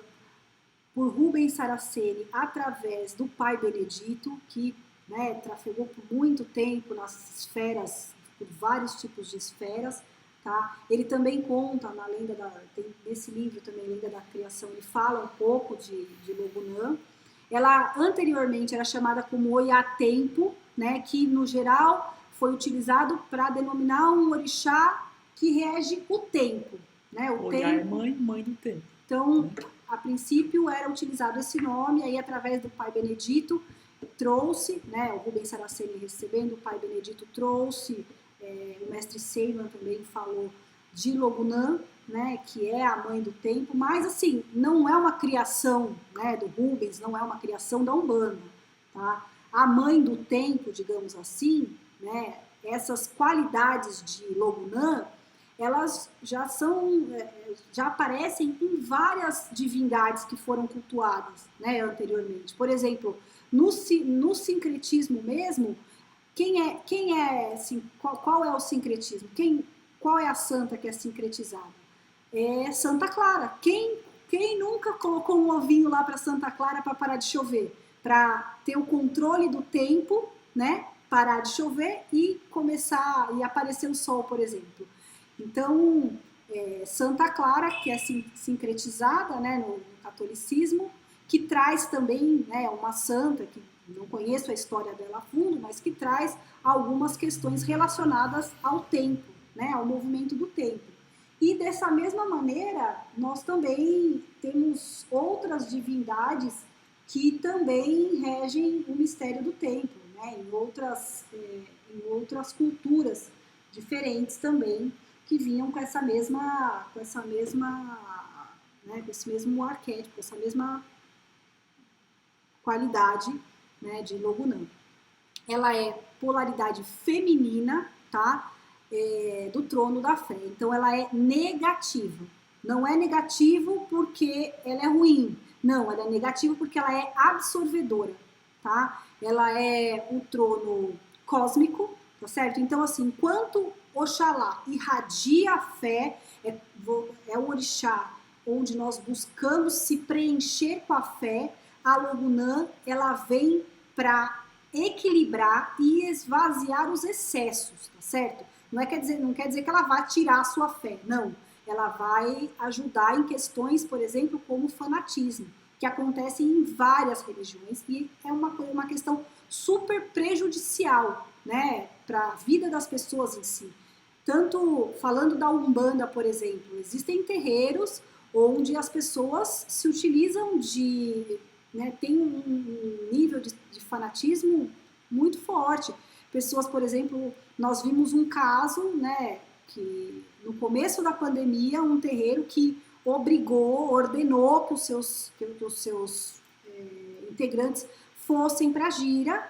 por Rubens Saraceni através do pai Benedito, que, né, trafegou por muito tempo nas esferas, por vários tipos de esferas, tá? Ele também conta na lenda nesse livro também, Lenda da Criação, ele fala um pouco de Logunã. Ela anteriormente era chamada como Oiatempo, né, que no geral foi utilizado para denominar um orixá que rege o tempo, né? O Oiá é tempo. mãe do tempo. Então, a princípio era utilizado esse nome, aí através do pai Benedito trouxe, né, o Rubens Saraceni recebendo, o pai Benedito trouxe, o mestre Seiman também falou de Logunã, né, que é a mãe do tempo, mas assim, não é uma criação, né, do Rubens, não é uma criação da Umbanda, tá? A mãe do tempo, digamos assim, né, essas qualidades de Logunã, elas já aparecem em várias divindades que foram cultuadas, né, anteriormente. Por exemplo, no sincretismo mesmo, qual é o sincretismo? Qual é a santa que é sincretizada? É Santa Clara. Quem nunca colocou um ovinho lá para Santa Clara para parar de chover? Para ter o controle do tempo, né? Parar de chover e começar e aparecer o sol, por exemplo. Então, Santa Clara, que é sincretizada, né, no catolicismo, que traz também, né, uma santa, que não conheço a história dela a fundo, mas que traz algumas questões relacionadas ao tempo, né, ao movimento do tempo. E dessa mesma maneira, nós também temos outras divindades que também regem o mistério do tempo, né, em outras culturas diferentes também, que vinham com esse mesmo arquétipo, essa mesma qualidade, né, de Logunã. Ela é polaridade feminina, tá? Do trono da fé. Então ela é negativa. Não é negativo porque ela é ruim. Não, ela é negativa porque ela é absorvedora, tá? Ela é um trono cósmico, tá certo? Então, assim, enquanto Oxalá irradia a fé, é o orixá onde nós buscamos se preencher com a fé, a Logunã, ela vem para equilibrar e esvaziar os excessos, tá certo? Não quer dizer que ela vai tirar a sua fé, não. Ela vai ajudar em questões, por exemplo, como o fanatismo, que acontecem em várias religiões e é uma questão super prejudicial, né, para a vida das pessoas em si. Tanto falando da Umbanda, por exemplo, existem terreiros onde as pessoas se utilizam né, tem um nível de fanatismo muito forte. Pessoas, por exemplo, nós vimos um caso, né, que no começo da pandemia, um terreiro que ordenou que os seus integrantes fossem para a gira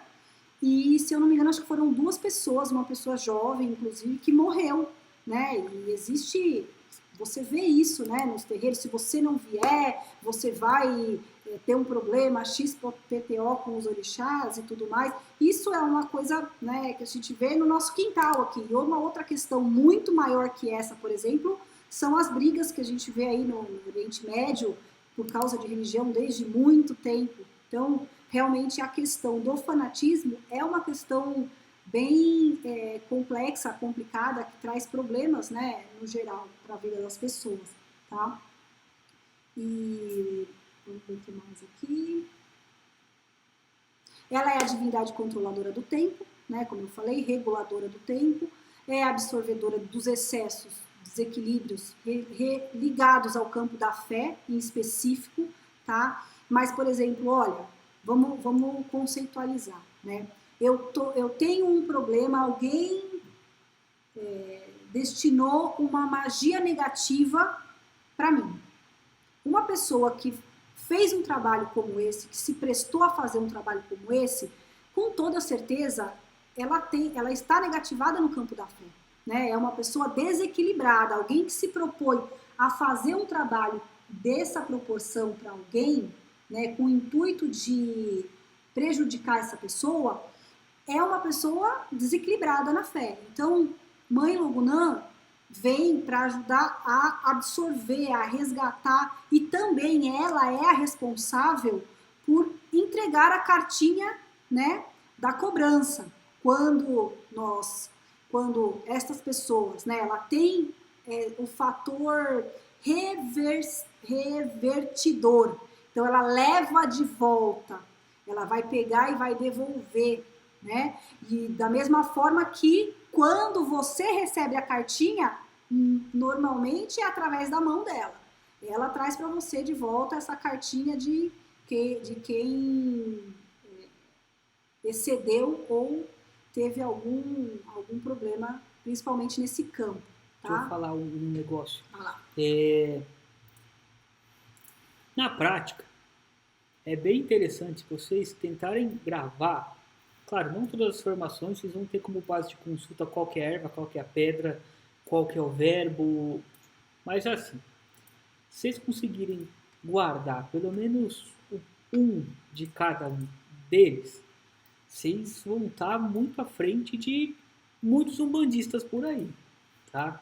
e, se eu não me engano, acho que foram 2 pessoas, uma pessoa jovem, inclusive, que morreu, né, e existe... Você vê isso, né, nos terreiros, se você não vier, você vai ter um problema XPTO com os orixás e tudo mais. Isso é uma coisa, né, que a gente vê no nosso quintal aqui. E uma outra questão muito maior que essa, por exemplo, são as brigas que a gente vê aí no Oriente Médio por causa de religião desde muito tempo. Então, realmente a questão do fanatismo é uma questão bem complexa, complicada, que traz problemas, né, no geral, para a vida das pessoas, tá? E vamos ver o que mais aqui. Ela é a divindade controladora do tempo, né, como eu falei, reguladora do tempo, é absorvedora dos excessos, desequilíbrios ligados ao campo da fé, em específico, tá? Mas, por exemplo, olha, vamos conceitualizar, né? Eu tenho um problema, alguém destinou uma magia negativa para mim. Uma pessoa que fez um trabalho como esse, que se prestou a fazer um trabalho como esse, com toda certeza, ela está negativada no campo da fé. Né? É uma pessoa desequilibrada, alguém que se propõe a fazer um trabalho dessa proporção para alguém, né, com o intuito de prejudicar essa pessoa, é uma pessoa desequilibrada na fé. Então, Mãe Logunã vem para ajudar a absorver, a resgatar, e também ela é a responsável por entregar a cartinha, né, da cobrança. Quando estas pessoas, né, ela tem o fator revertidor, então ela leva de volta, ela vai pegar e vai devolver, né? E da mesma forma que quando você recebe a cartinha, normalmente é através da mão dela. Ela traz para você de volta essa cartinha de quem excedeu ou teve algum problema, principalmente nesse campo. Tá? Deixa eu falar um negócio. Ah, na prática, é bem interessante vocês tentarem gravar. Claro, não todas as formações vocês vão ter como base de consulta qual que é a erva, qual que é a pedra, qual que é o verbo. Mas assim, se vocês conseguirem guardar pelo menos um de cada um deles, vocês vão estar muito à frente de muitos umbandistas por aí, tá?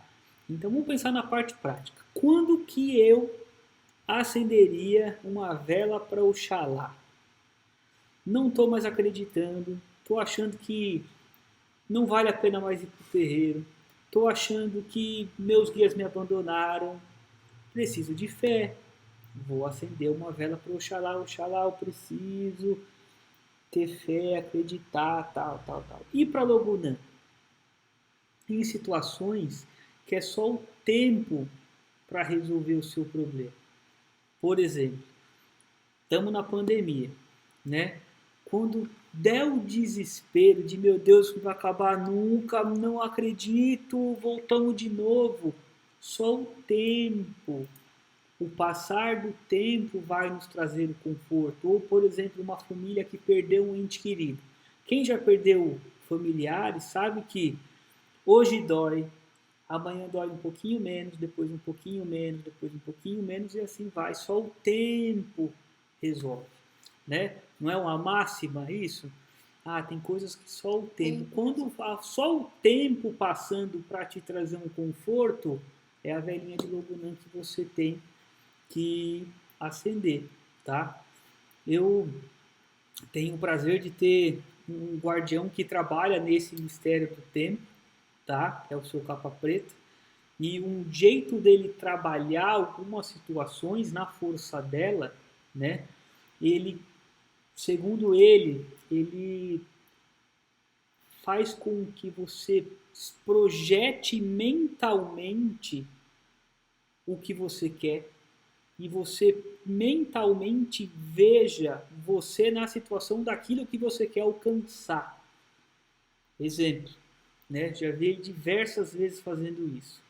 Então vamos pensar na parte prática. Quando que eu acenderia uma vela para Oxalá? Não estou mais acreditando, estou achando que não vale a pena mais ir para o terreiro, estou achando que meus guias me abandonaram, preciso de fé, vou acender uma vela para Oxalá, Oxalá, eu preciso ter fé, acreditar, tal. E para Logunã? Em situações que é só o tempo para resolver o seu problema. Por exemplo, estamos na pandemia, né? Quando der o desespero de meu Deus, não vai acabar nunca, não acredito, voltamos de novo. Só o tempo, o passar do tempo vai nos trazer o conforto. Ou, por exemplo, uma família que perdeu um ente querido. Quem já perdeu familiares sabe que hoje dói, amanhã dói um pouquinho menos, depois um pouquinho menos, depois um pouquinho menos, e assim vai. Só o tempo resolve, né? Não é uma máxima isso? Tem coisas que só o tempo. Quando só o tempo passando para te trazer um conforto, é a velhinha de Logunã que você tem que acender, tá? Eu tenho o prazer de ter um guardião que trabalha nesse mistério do tempo, tá? É o seu capa preta. E um jeito dele trabalhar algumas situações na força dela, né? Ele, segundo ele faz com que você projete mentalmente o que você quer e você mentalmente veja você na situação daquilo que você quer alcançar. Exemplo, né? Já vi ele diversas vezes fazendo isso.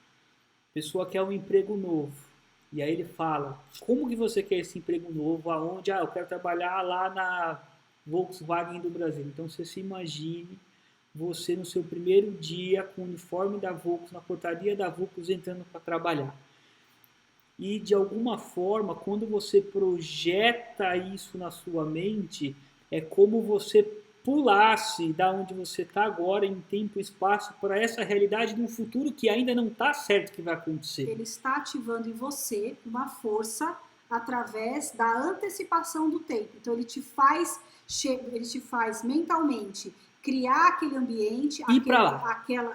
A pessoa quer um emprego novo. E aí ele fala, como que você quer esse emprego novo? Aonde? Eu quero trabalhar lá na Volkswagen do Brasil. Então você se imagine você no seu primeiro dia com o uniforme da Volks, na portaria da Volks, entrando para trabalhar. E de alguma forma, quando você projeta isso na sua mente, é como você pulasse da onde você está agora em tempo e espaço para essa realidade de um futuro que ainda não está certo que vai acontecer. Ele está ativando em você uma força através da antecipação do tempo. Então ele te faz mentalmente criar aquele ambiente,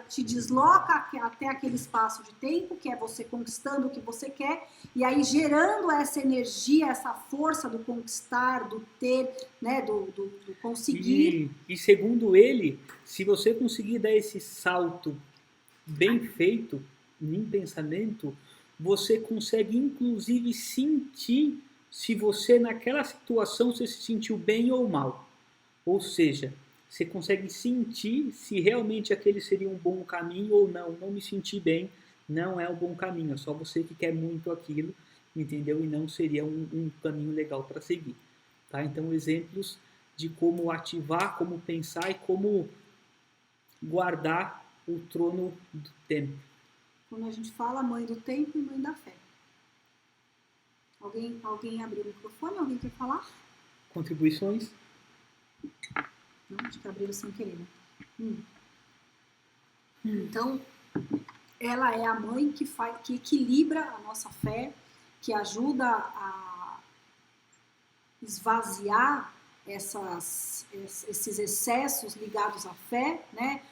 te desloca até aquele espaço de tempo, que é você conquistando o que você quer, e aí gerando essa energia, essa força do conquistar, do ter, né, do conseguir. E segundo ele, se você conseguir dar esse salto bem feito em pensamento, você consegue inclusive sentir se você naquela situação você se sentiu bem ou mal. Ou seja, você consegue sentir se realmente aquele seria um bom caminho ou não. Não me senti bem, não é um bom caminho. É só você que quer muito aquilo, entendeu? E não seria um caminho legal para seguir. Tá? Então, exemplos de como ativar, como pensar e como guardar o trono do tempo. Quando a gente fala mãe do tempo e mãe da fé. Alguém abriu o microfone? Alguém quer falar? Contribuições? Não, acho que abriram sem querer, né? Então, ela é a mãe que equilibra a nossa fé, que ajuda a esvaziar esses excessos ligados à fé, né?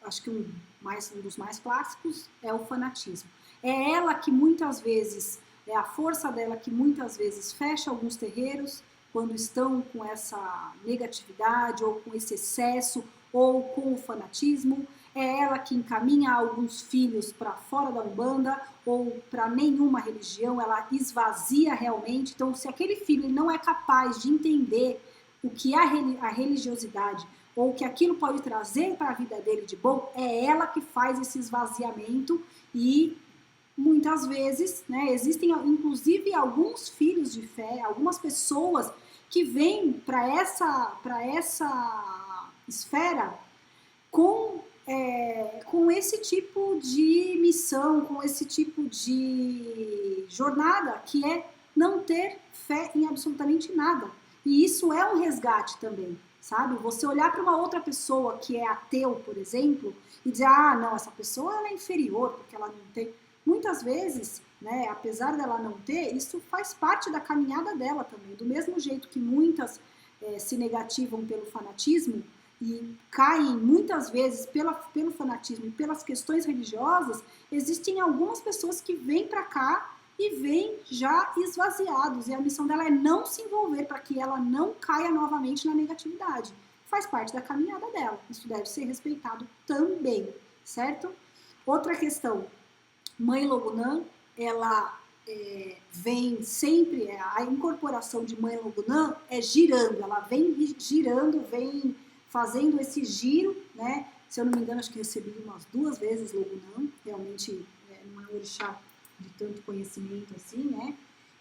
Acho que um dos mais clássicos é o fanatismo. É ela que muitas vezes, é a força dela que muitas vezes fecha alguns terreiros quando estão com essa negatividade ou com esse excesso ou com o fanatismo. É ela que encaminha alguns filhos para fora da Umbanda ou para nenhuma religião, ela esvazia realmente. Então, se aquele filho não é capaz de entender o que é a religiosidade ou o que aquilo pode trazer para a vida dele de bom, é ela que faz esse esvaziamento e muitas vezes, né, existem inclusive alguns filhos de fé, algumas pessoas que vêm para essa esfera com esse tipo de missão, com esse tipo de jornada, que é não ter fé em absolutamente nada. E isso é um resgate também, sabe? Você olhar para uma outra pessoa que é ateu, por exemplo, e dizer, não, essa pessoa ela é inferior, porque ela não tem... Muitas vezes, né, apesar dela não ter, isso faz parte da caminhada dela também. Do mesmo jeito que muitas se negativam pelo fanatismo, e caem muitas vezes pelo fanatismo e pelas questões religiosas, existem algumas pessoas que vêm para cá e vêm já esvaziados, e a missão dela é não se envolver para que ela não caia novamente na negatividade. Faz parte da caminhada dela, isso deve ser respeitado também, certo? Outra questão, Mãe Logunã, ela vem sempre, a incorporação de Mãe Logunã é girando, ela vem girando, vem fazendo esse giro, né? Se eu não me engano, acho que recebi umas 2 vezes Logunã, realmente não é um orixá de tanto conhecimento assim, né?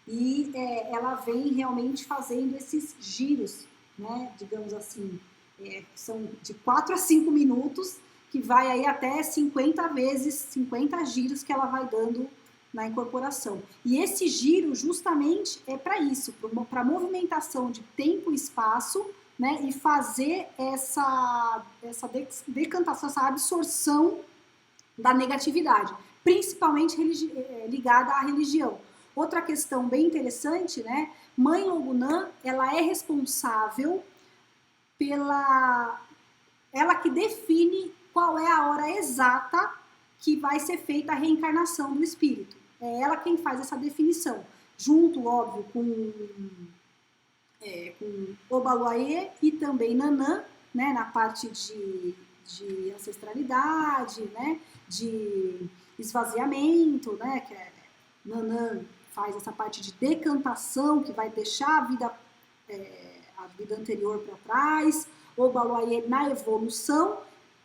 E ela vem realmente fazendo esses giros, né? Digamos assim, são de 4 a 5 minutos, que vai aí até 50 vezes, 50 giros que ela vai dando na incorporação. E esse giro justamente é para isso, para movimentação de tempo e espaço, né, e fazer essa decantação, essa absorção da negatividade, principalmente ligada à religião. Outra questão bem interessante, né, Mãe Logunã, ela é responsável ela que define qual é a hora exata que vai ser feita a reencarnação do espírito. É ela quem faz essa definição, junto, óbvio, com Obaluayê e também Nanã, né, na parte de ancestralidade, né, de esvaziamento, né, que Nanã faz essa parte de decantação, que vai deixar a vida anterior para trás, Obaluayê na evolução,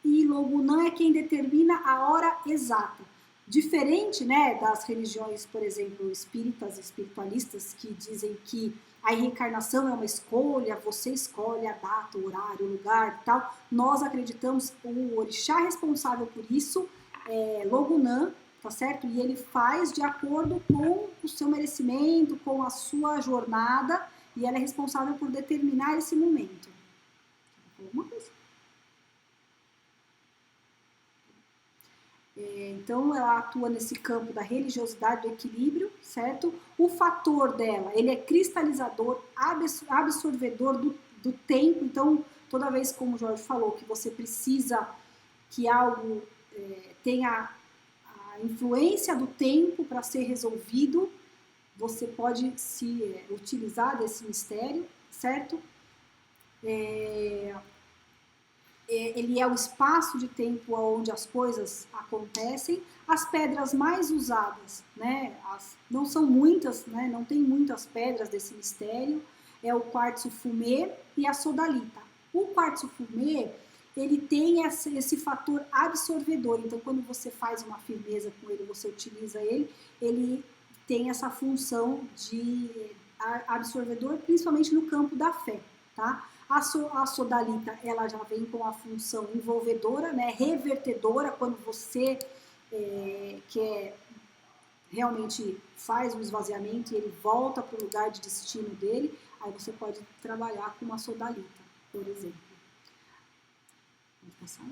e Logunã é quem determina a hora exata. Diferente, né, das religiões, por exemplo, espíritas e espiritualistas, que dizem que a reencarnação é uma escolha, você escolhe a data, o horário, o lugar e tal. Nós acreditamos que o orixá responsável por isso é Logunã, tá certo? E ele faz de acordo com o seu merecimento, com a sua jornada, e ela é responsável por determinar esse momento. Alguma coisa? Então, ela atua nesse campo da religiosidade, do equilíbrio, certo? O fator dela, ele é cristalizador, absorvedor do tempo. Então, toda vez, como o Jorge falou, que você precisa que algo tenha a influência do tempo para ser resolvido, você pode se utilizar desse mistério, certo? Ele é o espaço de tempo onde as coisas acontecem. As pedras mais usadas, né, não são muitas, né, não tem muitas pedras desse mistério, é o quartzo fumê e a sodalita. O quartzo fumê, ele tem esse fator absorvedor, então quando você faz uma firmeza com ele, você utiliza ele tem essa função de absorvedor, principalmente no campo da fé, tá? A sodalita, ela já vem com a função envolvedora, né, revertedora, quando você quer realmente faz o esvaziamento e ele volta para o lugar de destino dele, aí você pode trabalhar com uma sodalita, por exemplo. Pode passar?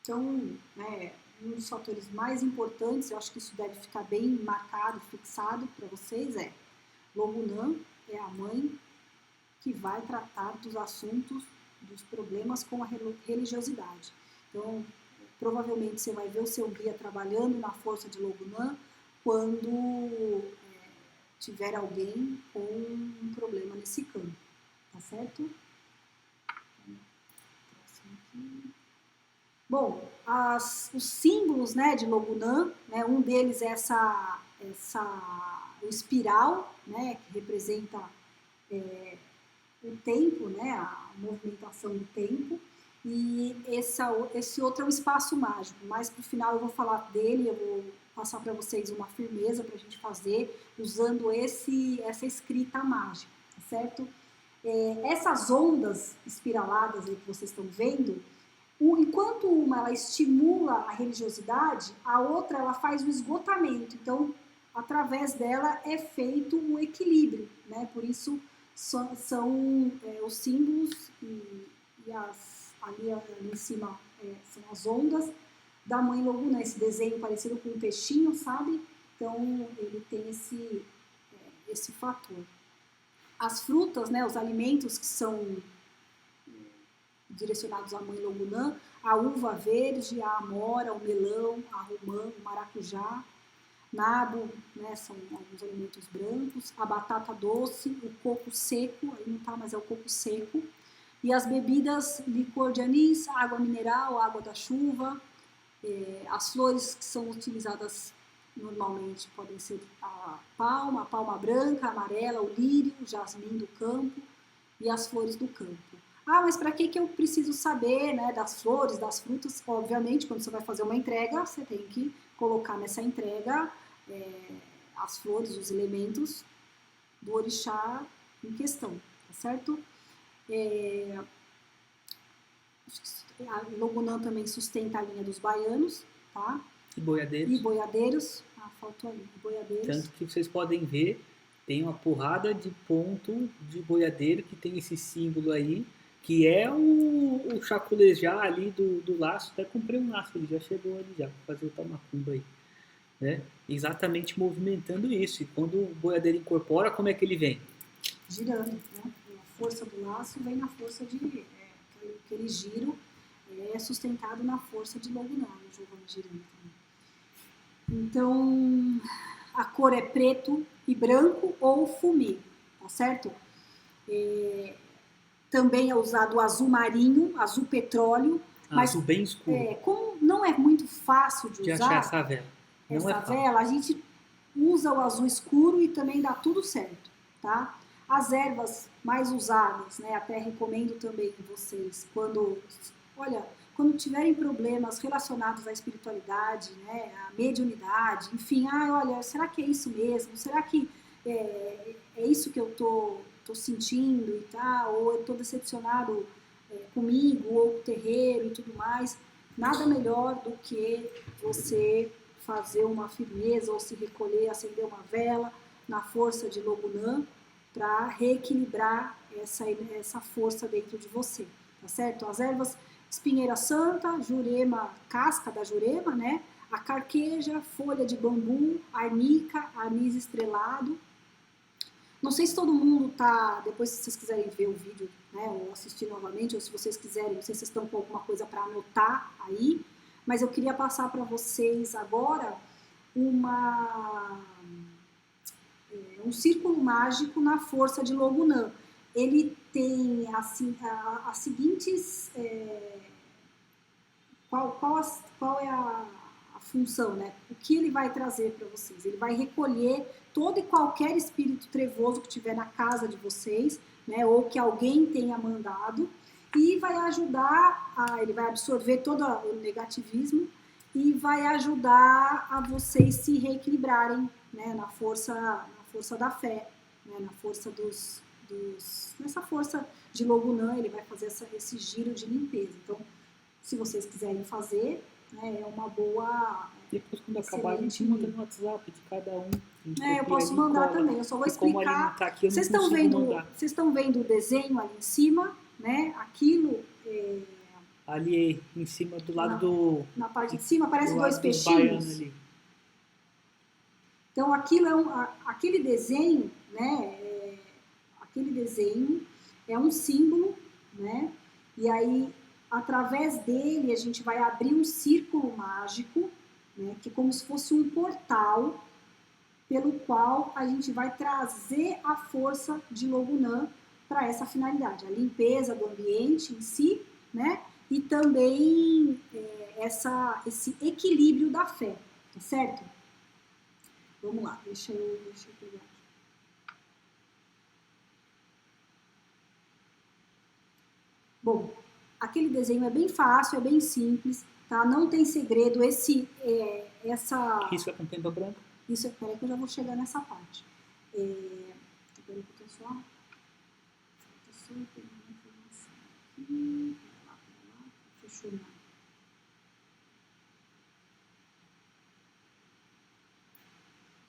Então, né, um dos fatores mais importantes, eu acho que isso deve ficar bem marcado, fixado para vocês, Logunã é a mãe que vai tratar dos assuntos, dos problemas com a religiosidade. Então, provavelmente você vai ver o seu guia trabalhando na força de Logunã quando tiver alguém com um problema nesse campo, tá certo? Bom, os símbolos, né, de Logunã, né, um deles é o espiral, né, que representa o tempo, né, a movimentação do tempo, e esse outro é o espaço mágico. Mas para o final eu vou falar dele, eu vou passar para vocês uma firmeza para a gente fazer usando essa escrita mágica, tá certo? Essas ondas espiraladas aí que vocês estão vendo, enquanto uma ela estimula a religiosidade, a outra ela faz o esgotamento. Então, através dela é feito o equilíbrio, né? Por isso são os símbolos e ali em cima são as ondas da mãe Logunã, esse desenho parecido com um peixinho, sabe? Então, ele tem esse fator. As frutas, né, os alimentos que são direcionados à mãe Logunã, a uva verde, a amora, o melão, a romã, o maracujá, nabo, né, são alguns alimentos brancos, a batata doce, o coco seco, aí não tá, mas é o coco seco, e as bebidas, licor de anis, água mineral, água da chuva, as flores que são utilizadas normalmente podem ser a palma branca, a amarela, o lírio, o jasmim do campo e as flores do campo. Ah, mas para que eu preciso saber, né, das flores, das frutas? Obviamente, quando você vai fazer uma entrega, você tem que colocar nessa entrega as flores, os elementos do orixá em questão, tá certo? A Logunã também sustenta a linha dos baianos, tá? E boiadeiros. E boiadeiros. Faltou ali, boiadeiros. Tanto que vocês podem ver, tem uma porrada de ponto de boiadeiro que tem esse símbolo aí, que é o chaculejar ali do laço. Até comprei um laço, ele já chegou ali já, para fazer o tamacumba aí. Né? Exatamente movimentando isso. E quando o boiadeiro incorpora, como é que ele vem? Girando, né? A força do laço vem na força de... aquele giro é sustentado na força de Logunã, no Giovanni girando também. Então, a cor é preto e branco ou fumê, tá certo? Também é usado o azul marinho, azul petróleo. Mas, azul bem escuro. Como não é muito fácil de usar achar essa vela. Essa vela, a gente usa o azul escuro e também dá tudo certo, tá? As ervas mais usadas, né? Até recomendo também vocês, quando tiverem problemas relacionados à espiritualidade, né? À mediunidade, enfim, olha, será que é isso mesmo? Será que é isso que eu tô sentindo e tal? Ou eu tô decepcionado comigo, ou com o terreiro e tudo mais? Nada melhor do que você fazer uma firmeza ou se recolher, acender uma vela na força de Logunã para reequilibrar essa força dentro de você, tá certo? As ervas espinheira santa, jurema, casca da jurema, né? A carqueja, folha de bambu, arnica, anis estrelado. Não sei se todo mundo tá, depois se vocês quiserem ver o vídeo, né, ou assistir novamente, ou se vocês quiserem, não sei se vocês estão com alguma coisa para anotar aí, mas eu queria passar para vocês agora um círculo mágico na força de Logunã. Ele tem as seguintes... qual é a função, né? O que ele vai trazer para vocês? Ele vai recolher todo e qualquer espírito trevoso que tiver na casa de vocês, né? Ou que alguém tenha mandado, e vai ajudar, ele vai absorver todo o negativismo e vai ajudar a vocês se reequilibrarem, né, na força da fé, né, na força nessa força de Logunã, ele vai fazer esse giro de limpeza. Então, se vocês quiserem fazer, né, é uma boa. Depois, quando acabar, a gente manda no WhatsApp de cada um. Eu posso mandar também, eu só vou explicar. Como a Aline tá aqui, eu vocês não consigo mandar. Vocês estão vendo o desenho ali em cima, né? Aquilo. Ali em cima, do lado na parte de cima, aparece dois do peixinhos. ali. Então, aquilo aquele desenho, né? Aquele desenho é um símbolo, né? E aí, através dele, a gente vai abrir um círculo mágico, né? Que é como se fosse um portal pelo qual a gente vai trazer a força de Logunã para essa finalidade, a limpeza do ambiente em si, né? E também esse equilíbrio da fé, tá certo? Vamos lá, deixa eu pegar aqui. Bom, aquele desenho é bem fácil, é bem simples, tá? Não tem segredo. Risca com pemba branca? Isso, peraí que eu já vou chegar nessa parte. Peraí que eu tô só pegando a informação aqui. Pera lá, fechou não.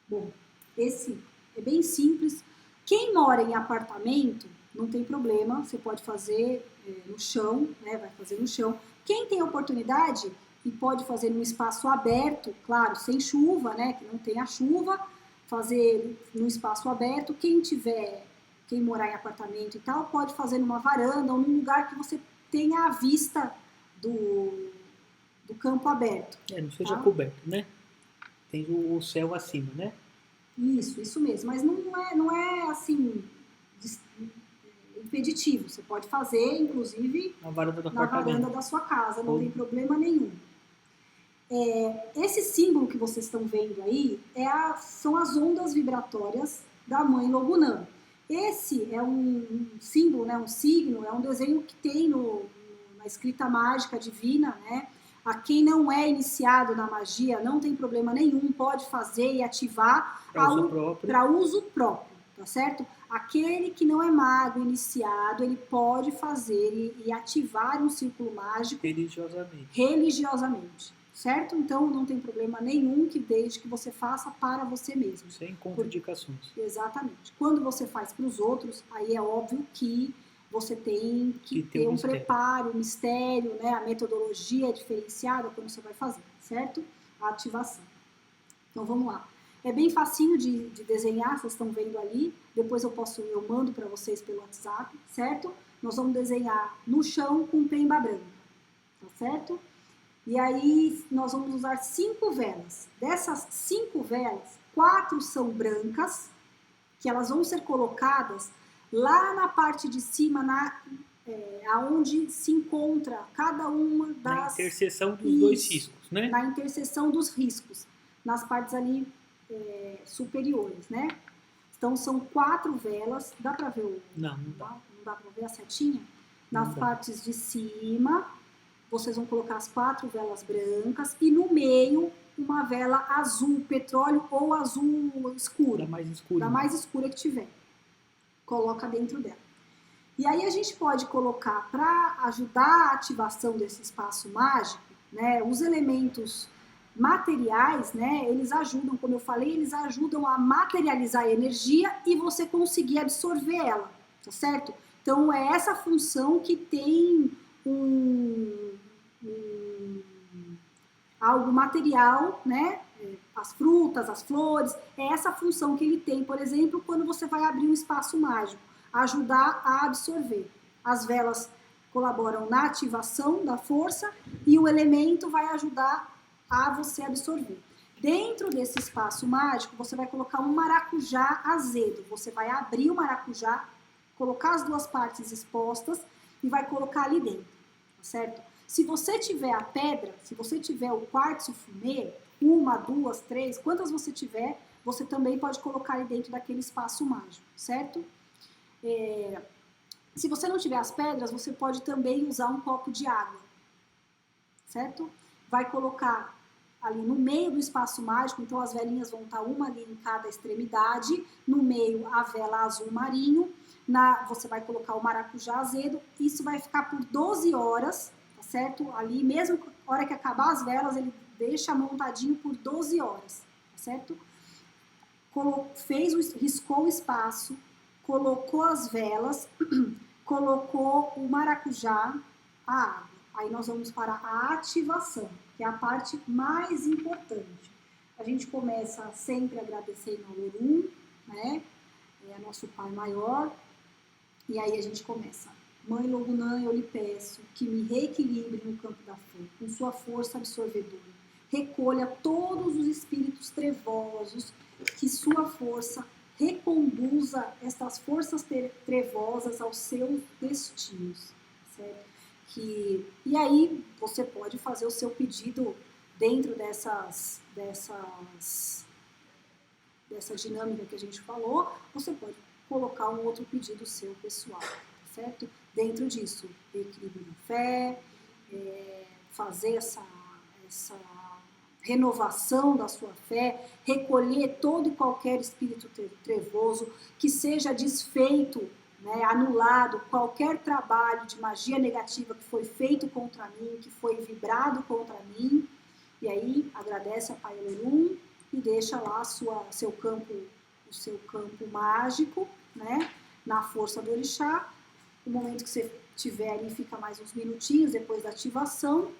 Bom, esse é bem simples. Quem mora em apartamento, não tem problema, você pode fazer no chão, né? Vai fazer no chão. Quem tem oportunidade e pode fazer num espaço aberto, claro, sem chuva, né? Que não tenha chuva, fazer num espaço aberto. Quem morar em apartamento e tal, pode fazer numa varanda ou num lugar que você tenha a vista do campo aberto. Não seja coberto, né? Tem o céu acima, né? Isso mesmo. Mas não é assim impeditivo. Você pode fazer, inclusive, na varanda da sua casa, não tem problema nenhum. Esse símbolo que vocês estão vendo aí são as ondas vibratórias da Mãe Logunã. Esse é um símbolo, né, um signo, é um desenho que tem na escrita mágica divina, né? A quem não é iniciado na magia, não tem problema nenhum, pode fazer e ativar para uso próprio, tá certo? Aquele que não é mago iniciado, ele pode fazer e ativar um círculo mágico religiosamente, certo? Então não tem problema nenhum desde que você faça para você mesmo. Sem contraindicações. Exatamente. Quando você faz para os outros, aí é óbvio que você tem que ter um preparo, um mistério, né? A metodologia é diferenciada quando você vai fazer, certo? A ativação. Então vamos lá. É bem facinho de desenhar, vocês estão vendo ali. Depois eu mando para vocês pelo WhatsApp, certo? Nós vamos desenhar no chão com pemba branca, tá certo? E aí nós vamos usar 5 velas. Dessas 5 velas, 4 são brancas, que elas vão ser colocadas lá na parte de cima, aonde se encontra cada uma das... Na interseção dos dois riscos, né? Na interseção dos riscos, nas partes ali superiores, né? Então são 4 velas, dá para ver Não dá. Não dá para ver a setinha? Nas partes de cima, vocês vão colocar as 4 velas brancas e no meio uma vela azul, petróleo ou azul escuro. Da mais escura. Da mais escura que tiver. Coloca dentro dela. E aí a gente pode colocar, para ajudar a ativação desse espaço mágico, né, os elementos materiais, né, eles ajudam, como eu falei, eles ajudam a materializar a energia e você conseguir absorver ela, tá certo? Então é essa função que tem algo material, né? As frutas, as flores, é essa função que ele tem, por exemplo, quando você vai abrir um espaço mágico, ajudar a absorver. As velas colaboram na ativação da força e o elemento vai ajudar a você absorver. Dentro desse espaço mágico, você vai colocar um maracujá azedo. Você vai abrir o maracujá, colocar as 2 partes expostas e vai colocar ali dentro, tá certo? Se você tiver a pedra, se você tiver o quartzo fumê, 1, 2, 3, quantas você tiver, você também pode colocar ali dentro daquele espaço mágico, certo? Se você não tiver as pedras, você pode também usar um copo de água, certo? Vai colocar ali no meio do espaço mágico, então as velinhas vão estar uma ali em cada extremidade, no meio a vela azul marinho, você vai colocar o maracujá azedo, isso vai ficar por 12 horas, tá certo? Ali, mesmo na hora que acabar as velas, ele deixa montadinho por 12 horas, tá certo? Riscou o espaço, colocou as velas, colocou o maracujá, a água. Aí nós vamos para a ativação, que é a parte mais importante. A gente começa sempre agradecendo ao Lorum, né? É nosso Pai Maior. E aí a gente começa. Mãe Logunã, eu lhe peço que me reequilibre no campo da fé, com sua força absorvedora. Recolha todos os espíritos trevosos, que sua força reconduza estas forças trevosas aos seus destinos, certo? E aí você pode fazer o seu pedido dentro dessa dinâmica que a gente falou, você pode colocar um outro pedido seu pessoal, certo? Dentro disso, equilíbrio na fé, fazer essa renovação da sua fé, recolher todo e qualquer espírito trevoso, que seja desfeito, né, anulado qualquer trabalho de magia negativa que foi feito contra mim, que foi vibrado contra mim, e aí agradece a Pai Lorum e deixa lá o seu campo mágico, né, na força do orixá. No momento que você tiver ali, fica mais uns minutinhos depois da ativação,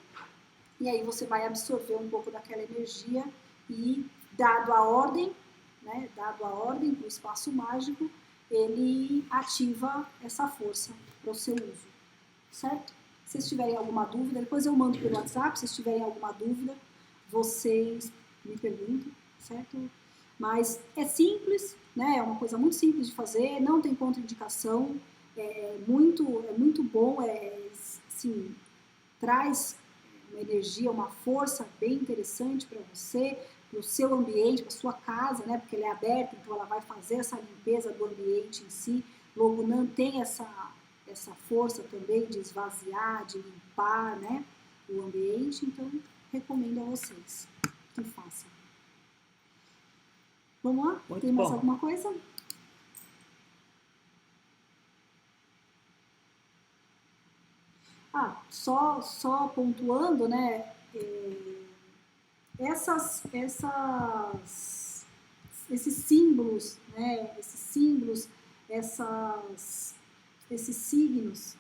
e aí você vai absorver um pouco daquela energia e, dado a ordem, né, dado a ordem para o espaço mágico, ele ativa essa força para o seu uso, certo? Se vocês tiverem alguma dúvida, depois eu mando pelo WhatsApp, se vocês tiverem alguma dúvida, vocês me perguntam, certo? Mas é simples, né? É uma coisa muito simples de fazer, não tem contraindicação, é muito bom, assim, traz uma energia, uma força bem interessante para você, para o seu ambiente, para a sua casa, né? Porque ela é aberta, então ela vai fazer essa limpeza do ambiente em si. Logunã tem essa força também de esvaziar, de limpar, né, o ambiente, então recomendo a vocês que façam. Vamos lá? Muito Tem mais bom. alguma coisa? Só pontuando, né, esses símbolos, né, esses signos,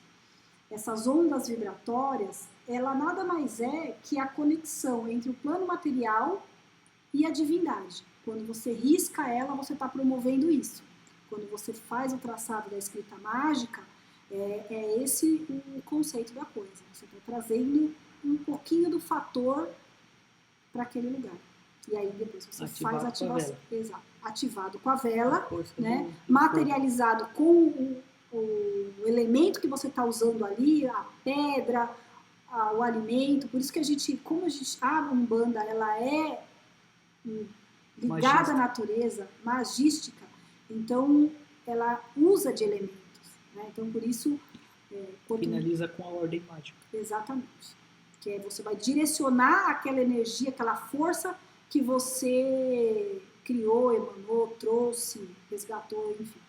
essas ondas vibratórias, ela nada mais é que a conexão entre o plano material e a divindade. Quando você risca ela, você está promovendo isso. Quando você faz o traçado da escrita mágica, é esse o conceito da coisa. Você está trazendo um pouquinho do fator para aquele lugar. E aí depois você faz a ativação. Exato. Ativado com a vela, né? Materializado com o elemento que você está usando ali, a pedra, o alimento. Por isso que a Umbanda, ela é ligada à natureza, magística, então ela usa de elementos, né? Então por isso finaliza com a ordem mágica. Exatamente, que você vai direcionar aquela energia, aquela força que você criou, emanou, trouxe, resgatou, enfim.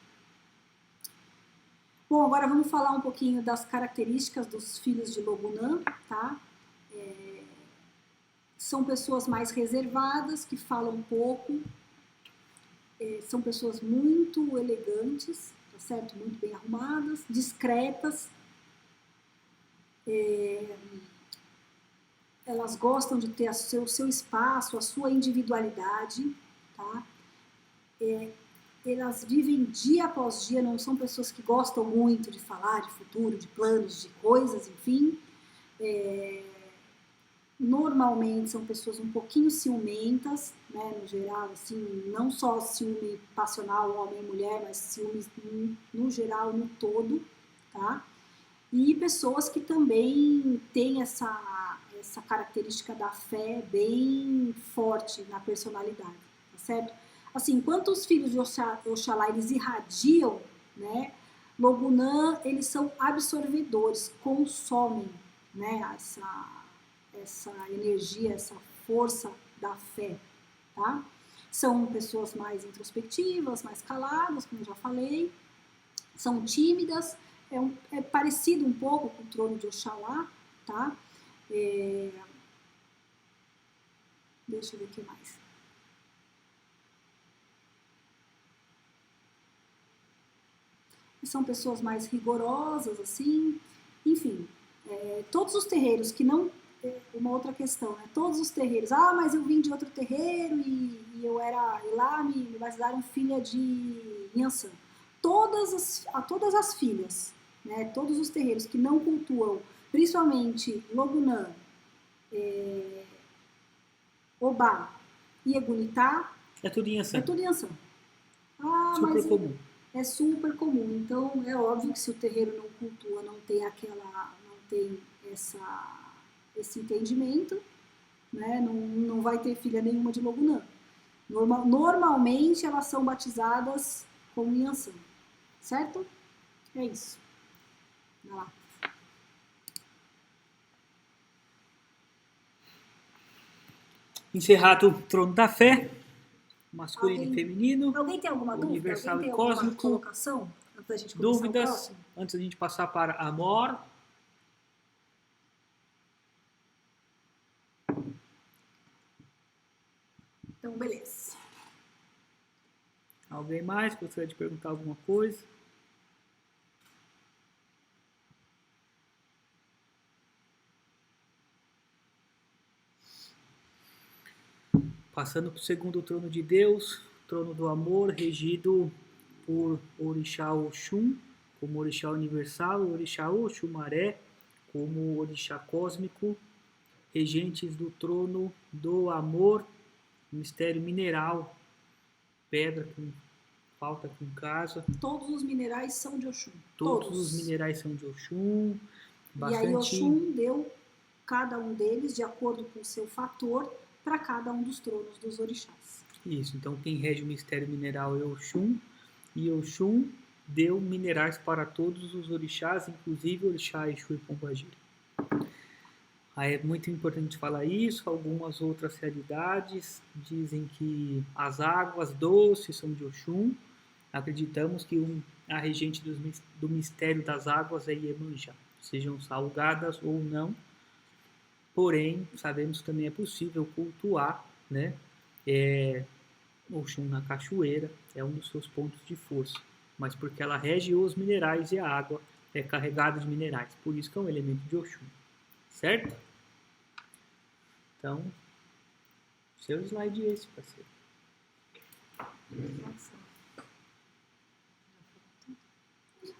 Bom, agora vamos falar um pouquinho das características dos filhos de Logunã, tá? São pessoas mais reservadas, que falam pouco, são pessoas muito elegantes, tá certo? Muito bem arrumadas, discretas, elas gostam de ter o seu espaço, a sua individualidade, tá? Elas vivem dia após dia, não são pessoas que gostam muito de falar de futuro, de planos, de coisas, enfim. Normalmente são pessoas um pouquinho ciumentas, né, no geral, assim, não só ciúme passional, homem e mulher, mas ciúmes no geral, no todo, tá? E pessoas que também têm essa característica da fé bem forte na personalidade, tá certo? Assim, enquanto os filhos de Oxalá, eles irradiam, né, Logunã, eles são absorvedores, consomem, né, essa energia, essa força da fé, tá? São pessoas mais introspectivas, mais caladas, como eu já falei, são tímidas, é parecido um pouco com o trono de Oxalá, tá? Deixa eu ver o que mais. São pessoas mais rigorosas, assim, enfim, todos os terreiros que não, uma outra questão, né? Todos os terreiros, mas eu vim de outro terreiro e eu era, e lá me batizaram filha de Inhansã. Todas as filhas, né? Todos os terreiros que não cultuam, principalmente Logunã, Obá e Egunitá, É tudo em ação. é tudo Inhansã. Super comum. É super comum, então é óbvio que se o terreiro não cultua, não tem esse entendimento, né? Não vai ter filha nenhuma de Logunã. Normalmente elas são batizadas com Inhansã, certo? É isso. Vai lá. Encerrado o trono da fé, masculino e feminino. Alguém tem alguma dúvida? Universal Alguém tem e cósmico. alguma colocação? Antes da gente começar Dúvidas? o próximo? Antes da gente passar para Amor. Então, beleza. Alguém mais gostaria de perguntar alguma coisa? Passando para o segundo trono de Deus, trono do amor, regido por Orixá Oxum, como Orixá Universal, Orixá Oxumaré, como Orixá Cósmico, regentes do trono do amor, mistério mineral, pedra com falta com casa. Todos os minerais são de Oxum. Todos os minerais são de Oxum. Bastante... E aí Oxum deu cada um deles de acordo com o seu fator para cada um dos tronos dos orixás. Isso, então quem rege o mistério mineral é Oxum, e Oxum deu minerais para todos os orixás, inclusive o orixá Exu e Pombagira. Aí é muito importante falar isso. Algumas outras realidades dizem que as águas doces são de Oxum. Acreditamos que a regente do mistério das águas é Iemanjá, sejam salgadas ou não. Porém, sabemos que também é possível cultuar, né? Oxum na cachoeira é um dos seus pontos de força, mas porque ela rege os minerais e a água é carregada de minerais, por isso que é um elemento de Oxum, certo? Então, seu slide esse, parceiro.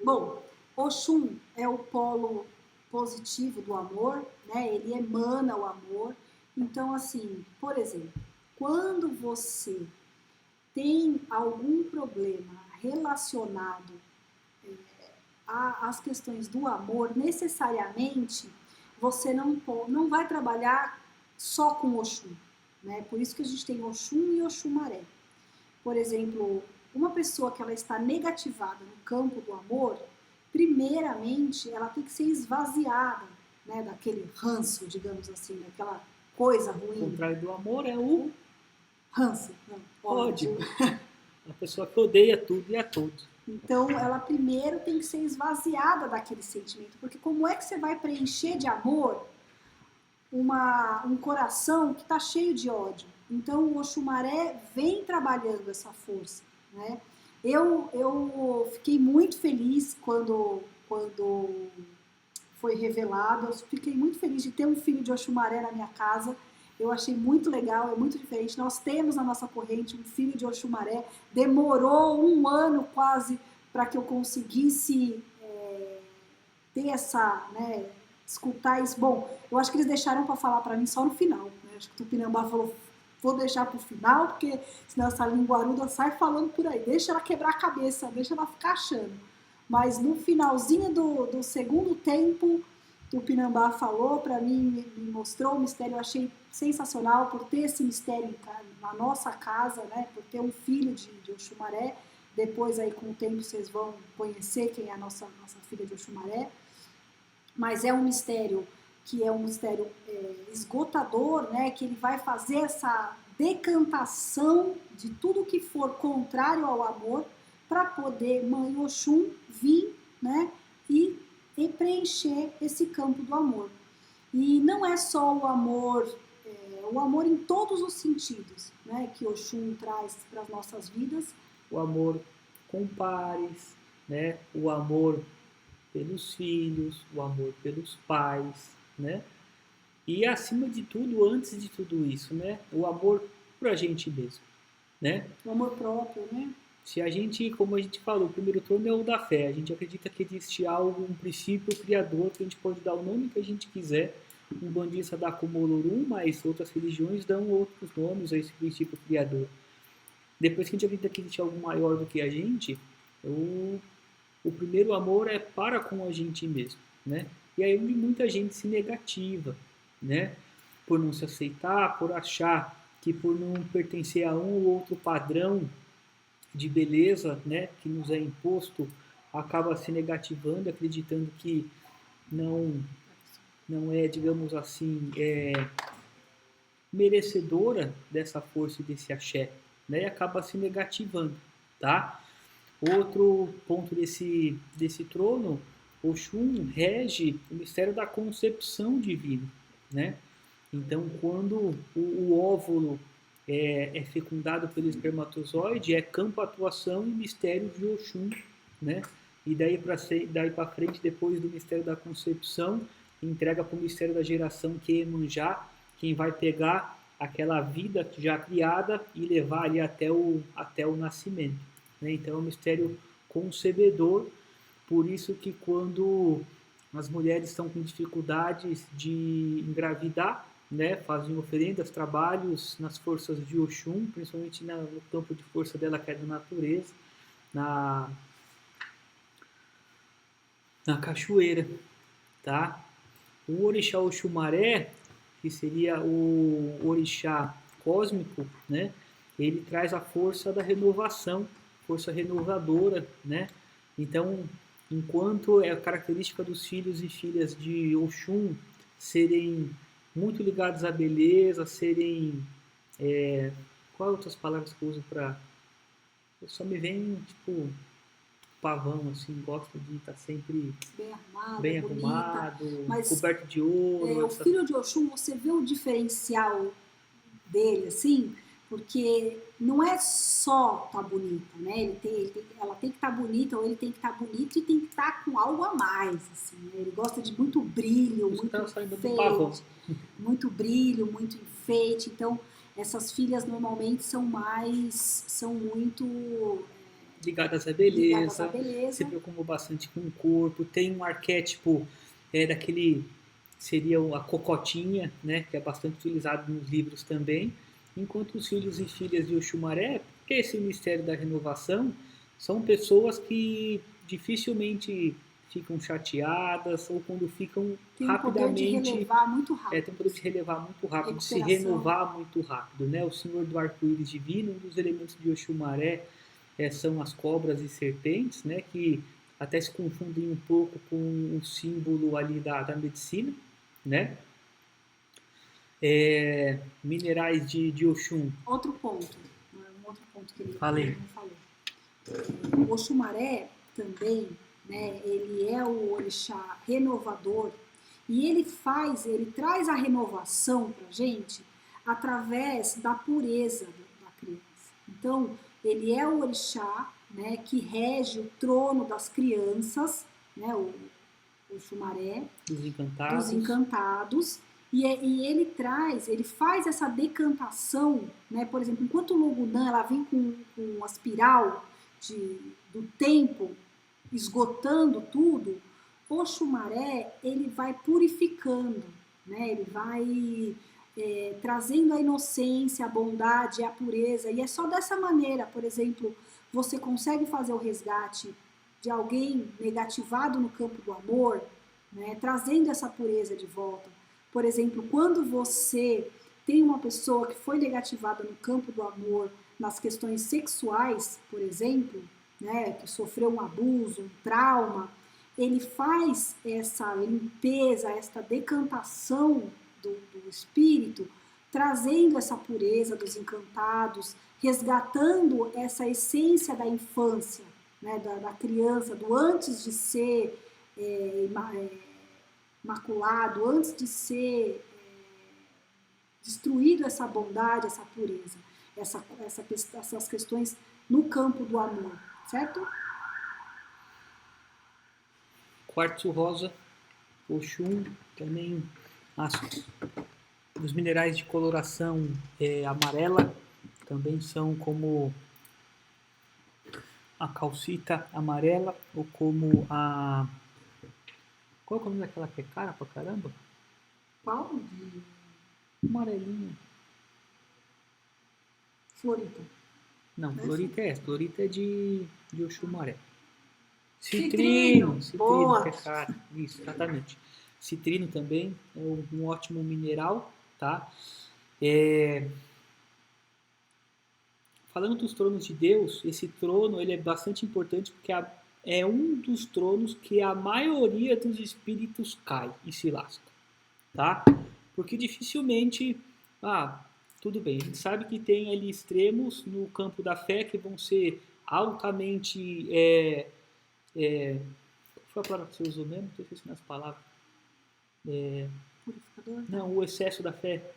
Bom, Oxum é o polo positivo do amor, né? Ele emana o amor. Então, assim, por exemplo, quando você tem algum problema relacionado às questões do amor, necessariamente você não vai trabalhar só com Oxum, né? Por isso que a gente tem Oxum e Oxumaré. Por exemplo, uma pessoa que ela está negativada no campo do amor, primeiramente ela tem que ser esvaziada, né, daquele ranço, digamos assim, daquela coisa ruim. O contrário do amor é o ranço, não, ódio. Uma pessoa que odeia tudo e a todos. Então, ela primeiro tem que ser esvaziada daquele sentimento, porque como é que você vai preencher de amor um coração que está cheio de ódio? Então, o Oxumaré vem trabalhando essa força, né? Eu fiquei muito feliz quando foi revelado. Eu fiquei muito feliz de ter um filho de Oxumaré na minha casa. Eu achei muito legal, é muito diferente. Nós temos na nossa corrente um filho de Oxumaré. Demorou 1 ano quase para que eu conseguisse ter essa, né, escutar isso. Bom, eu acho que eles deixaram para falar para mim só no final, né? Acho que o Tupinambá falou, vou deixar para o final, porque senão essa linguaruda sai falando por aí. Deixa ela quebrar a cabeça, deixa ela ficar achando. Mas no finalzinho do segundo tempo, o Tupinambá falou para mim, me mostrou o mistério. Eu achei sensacional por ter esse mistério na nossa casa, né? Por ter um filho de Oxumaré. Depois, aí, com o tempo, vocês vão conhecer quem é a nossa filha de Oxumaré. Mas é um mistério que é um mistério esgotador, né, que ele vai fazer essa decantação de tudo que for contrário ao amor para poder Mãe Oxum vir, né, e preencher esse campo do amor. E não é só o amor em todos os sentidos, né, que Oxum traz para as nossas vidas. O amor com pares, né, o amor pelos filhos, o amor pelos pais, né, e acima de tudo, antes de tudo isso, né, o amor para a gente mesmo, né. O amor próprio, né. Se a gente, como a gente falou, o primeiro trono é o da fé. A gente acredita que existe algo, um princípio criador, que a gente pode dar o nome que a gente quiser. Um bandista dá como Olorum, mas outras religiões dão outros nomes a esse princípio criador. Depois que a gente acredita que existe algo maior do que a gente, o primeiro amor é para com a gente mesmo, né? E aí onde muita gente se negativa, né? Por não se aceitar, por achar que por não pertencer a um ou outro padrão de beleza, né, que nos é imposto, acaba se negativando, acreditando que não é, digamos assim, merecedora dessa força e desse axé, né, e acaba se negativando, tá? Outro ponto desse trono, Oxum rege o mistério da concepção divina, né? Então, quando o óvulo é fecundado pelo espermatozoide, é campo, atuação e mistério de Oxum, né? E daí para frente, depois do mistério da concepção, entrega para o mistério da geração, que é Iemanjá, quem vai pegar aquela vida já criada e levar ali até o nascimento, né? Então é um mistério concebedor, por isso que quando as mulheres estão com dificuldades de engravidar, né, fazem oferendas, trabalhos nas forças de Oxum, principalmente no campo de força dela, que é da natureza, na cachoeira, tá? O orixá Oxumaré, que seria o orixá cósmico, né, ele traz a força da renovação, força renovadora, né? Então, enquanto é a característica dos filhos e filhas de Oxum serem muito ligados à beleza, serem... qual outras palavras que eu uso para... Só me vem, tipo, pavão, assim, gosto de estar sempre bem arrumado, mas, coberto de ouro. O filho de Oxum, você vê o diferencial dele, assim, porque não é só estar bonita, né? Ela tem que estar bonita, ou ele tem que estar bonito e tem que estar com algo a mais, assim, né? Ele gosta de muito brilho, muito enfeite, muito brilho, muito enfeite. Então, essas filhas normalmente são muito ligadas à beleza, se preocupam bastante com o corpo, tem um arquétipo daquele, seria a cocotinha, né, que é bastante utilizado nos livros também, enquanto os filhos e filhas de Oxumaré, que é esse mistério da renovação, são pessoas que dificilmente ficam chateadas, ou quando ficam tem rapidamente... Tem um poder de relevar muito rápido. Tem um poder de relevar muito rápido, de se renovar muito rápido, né? O Senhor do Arco-Íris Divino, um dos elementos de Oxumaré, são as cobras e serpentes, né, que até se confundem um pouco com o símbolo ali da medicina, né? Minerais de Oxum. Outro ponto que ele não falou. O Oxumaré também, né, ele é o orixá renovador e ele traz a renovação para a gente através da pureza da criança. Então, ele é o orixá, né, que rege o trono das crianças, né, o Oxumaré, dos encantados, e ele faz essa decantação, né, por exemplo, enquanto o Logunã ela vem com uma espiral do tempo esgotando tudo, o Oxumaré ele vai purificando, né, ele vai trazendo a inocência, a bondade, a pureza, e é só dessa maneira, por exemplo, você consegue fazer o resgate de alguém negativado no campo do amor, né, trazendo essa pureza de volta. Por exemplo, quando você tem uma pessoa que foi negativada no campo do amor, nas questões sexuais, por exemplo, né, que sofreu um abuso, um trauma, ele faz essa limpeza, essa decantação do espírito, trazendo essa pureza dos encantados, resgatando essa essência da infância, né, da criança, do antes de ser maculado, antes de ser destruído essa bondade, essa pureza, essas questões no campo do amor, certo? Quartzo rosa, Oxum, também os minerais de coloração amarela, também são como a calcita amarela, ou como a... Qual é o nome daquela que é cara pra caramba? Qual? Amarelinha. Florita. Não, florita é de Oxum amarelo. Citrino, que é caro. Isso, exatamente. Citrino também é um ótimo mineral, tá? Falando dos tronos de Deus, esse trono ele é bastante importante porque é um dos tronos que a maioria dos espíritos cai e se lasca, tá? Porque dificilmente, tudo bem, a gente sabe que tem ali extremos no campo da fé que vão ser altamente, qual foi a palavra que você usou mesmo? Estou esquecendo as palavras. Purificador? Não, o excesso da fé.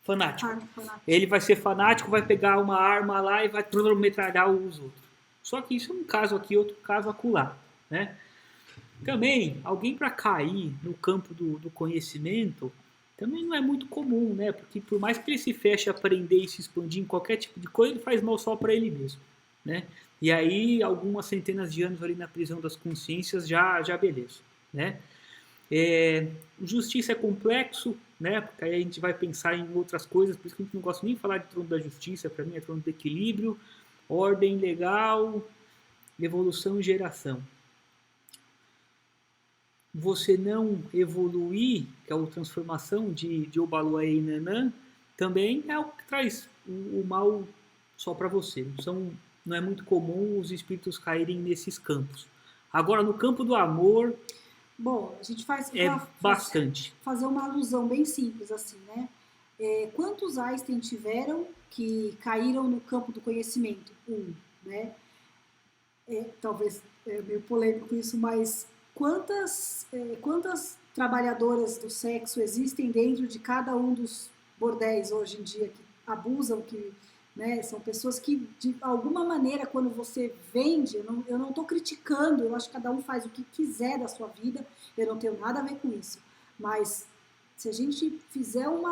Fanático. Fanático. Ele vai ser fanático, vai pegar uma arma lá e vai metralhar os outros. Só que isso é um caso aqui, outro caso acolá, né? Também, alguém para cair no campo do conhecimento também não é muito comum, né? Porque por mais que ele se feche a aprender e se expandir em qualquer tipo de coisa, ele faz mal só para ele mesmo, né? E aí, algumas centenas de anos ali na prisão das consciências, já beleza, né? Justiça é complexo, né? Porque aí a gente vai pensar em outras coisas, por isso que a gente não gosta nem de falar de trono da justiça, para mim é trono do equilíbrio, ordem legal, evolução e geração. Você não evoluir, que é a transformação de Obaluá e Nanã, também é o que traz o mal só para você. Não é muito comum os espíritos caírem nesses campos. Agora, no campo do amor... Bom, a gente bastante. Fazer uma alusão bem simples assim, né? Quantos Einstein tiveram que caíram no campo do conhecimento? Né? Talvez meio polêmico isso, mas quantas trabalhadoras do sexo existem dentro de cada um dos bordéis hoje em dia que abusam, né, são pessoas que, de alguma maneira, quando você vende, eu não estou criticando, eu acho que cada um faz o que quiser da sua vida, eu não tenho nada a ver com isso. Mas se a gente fizer um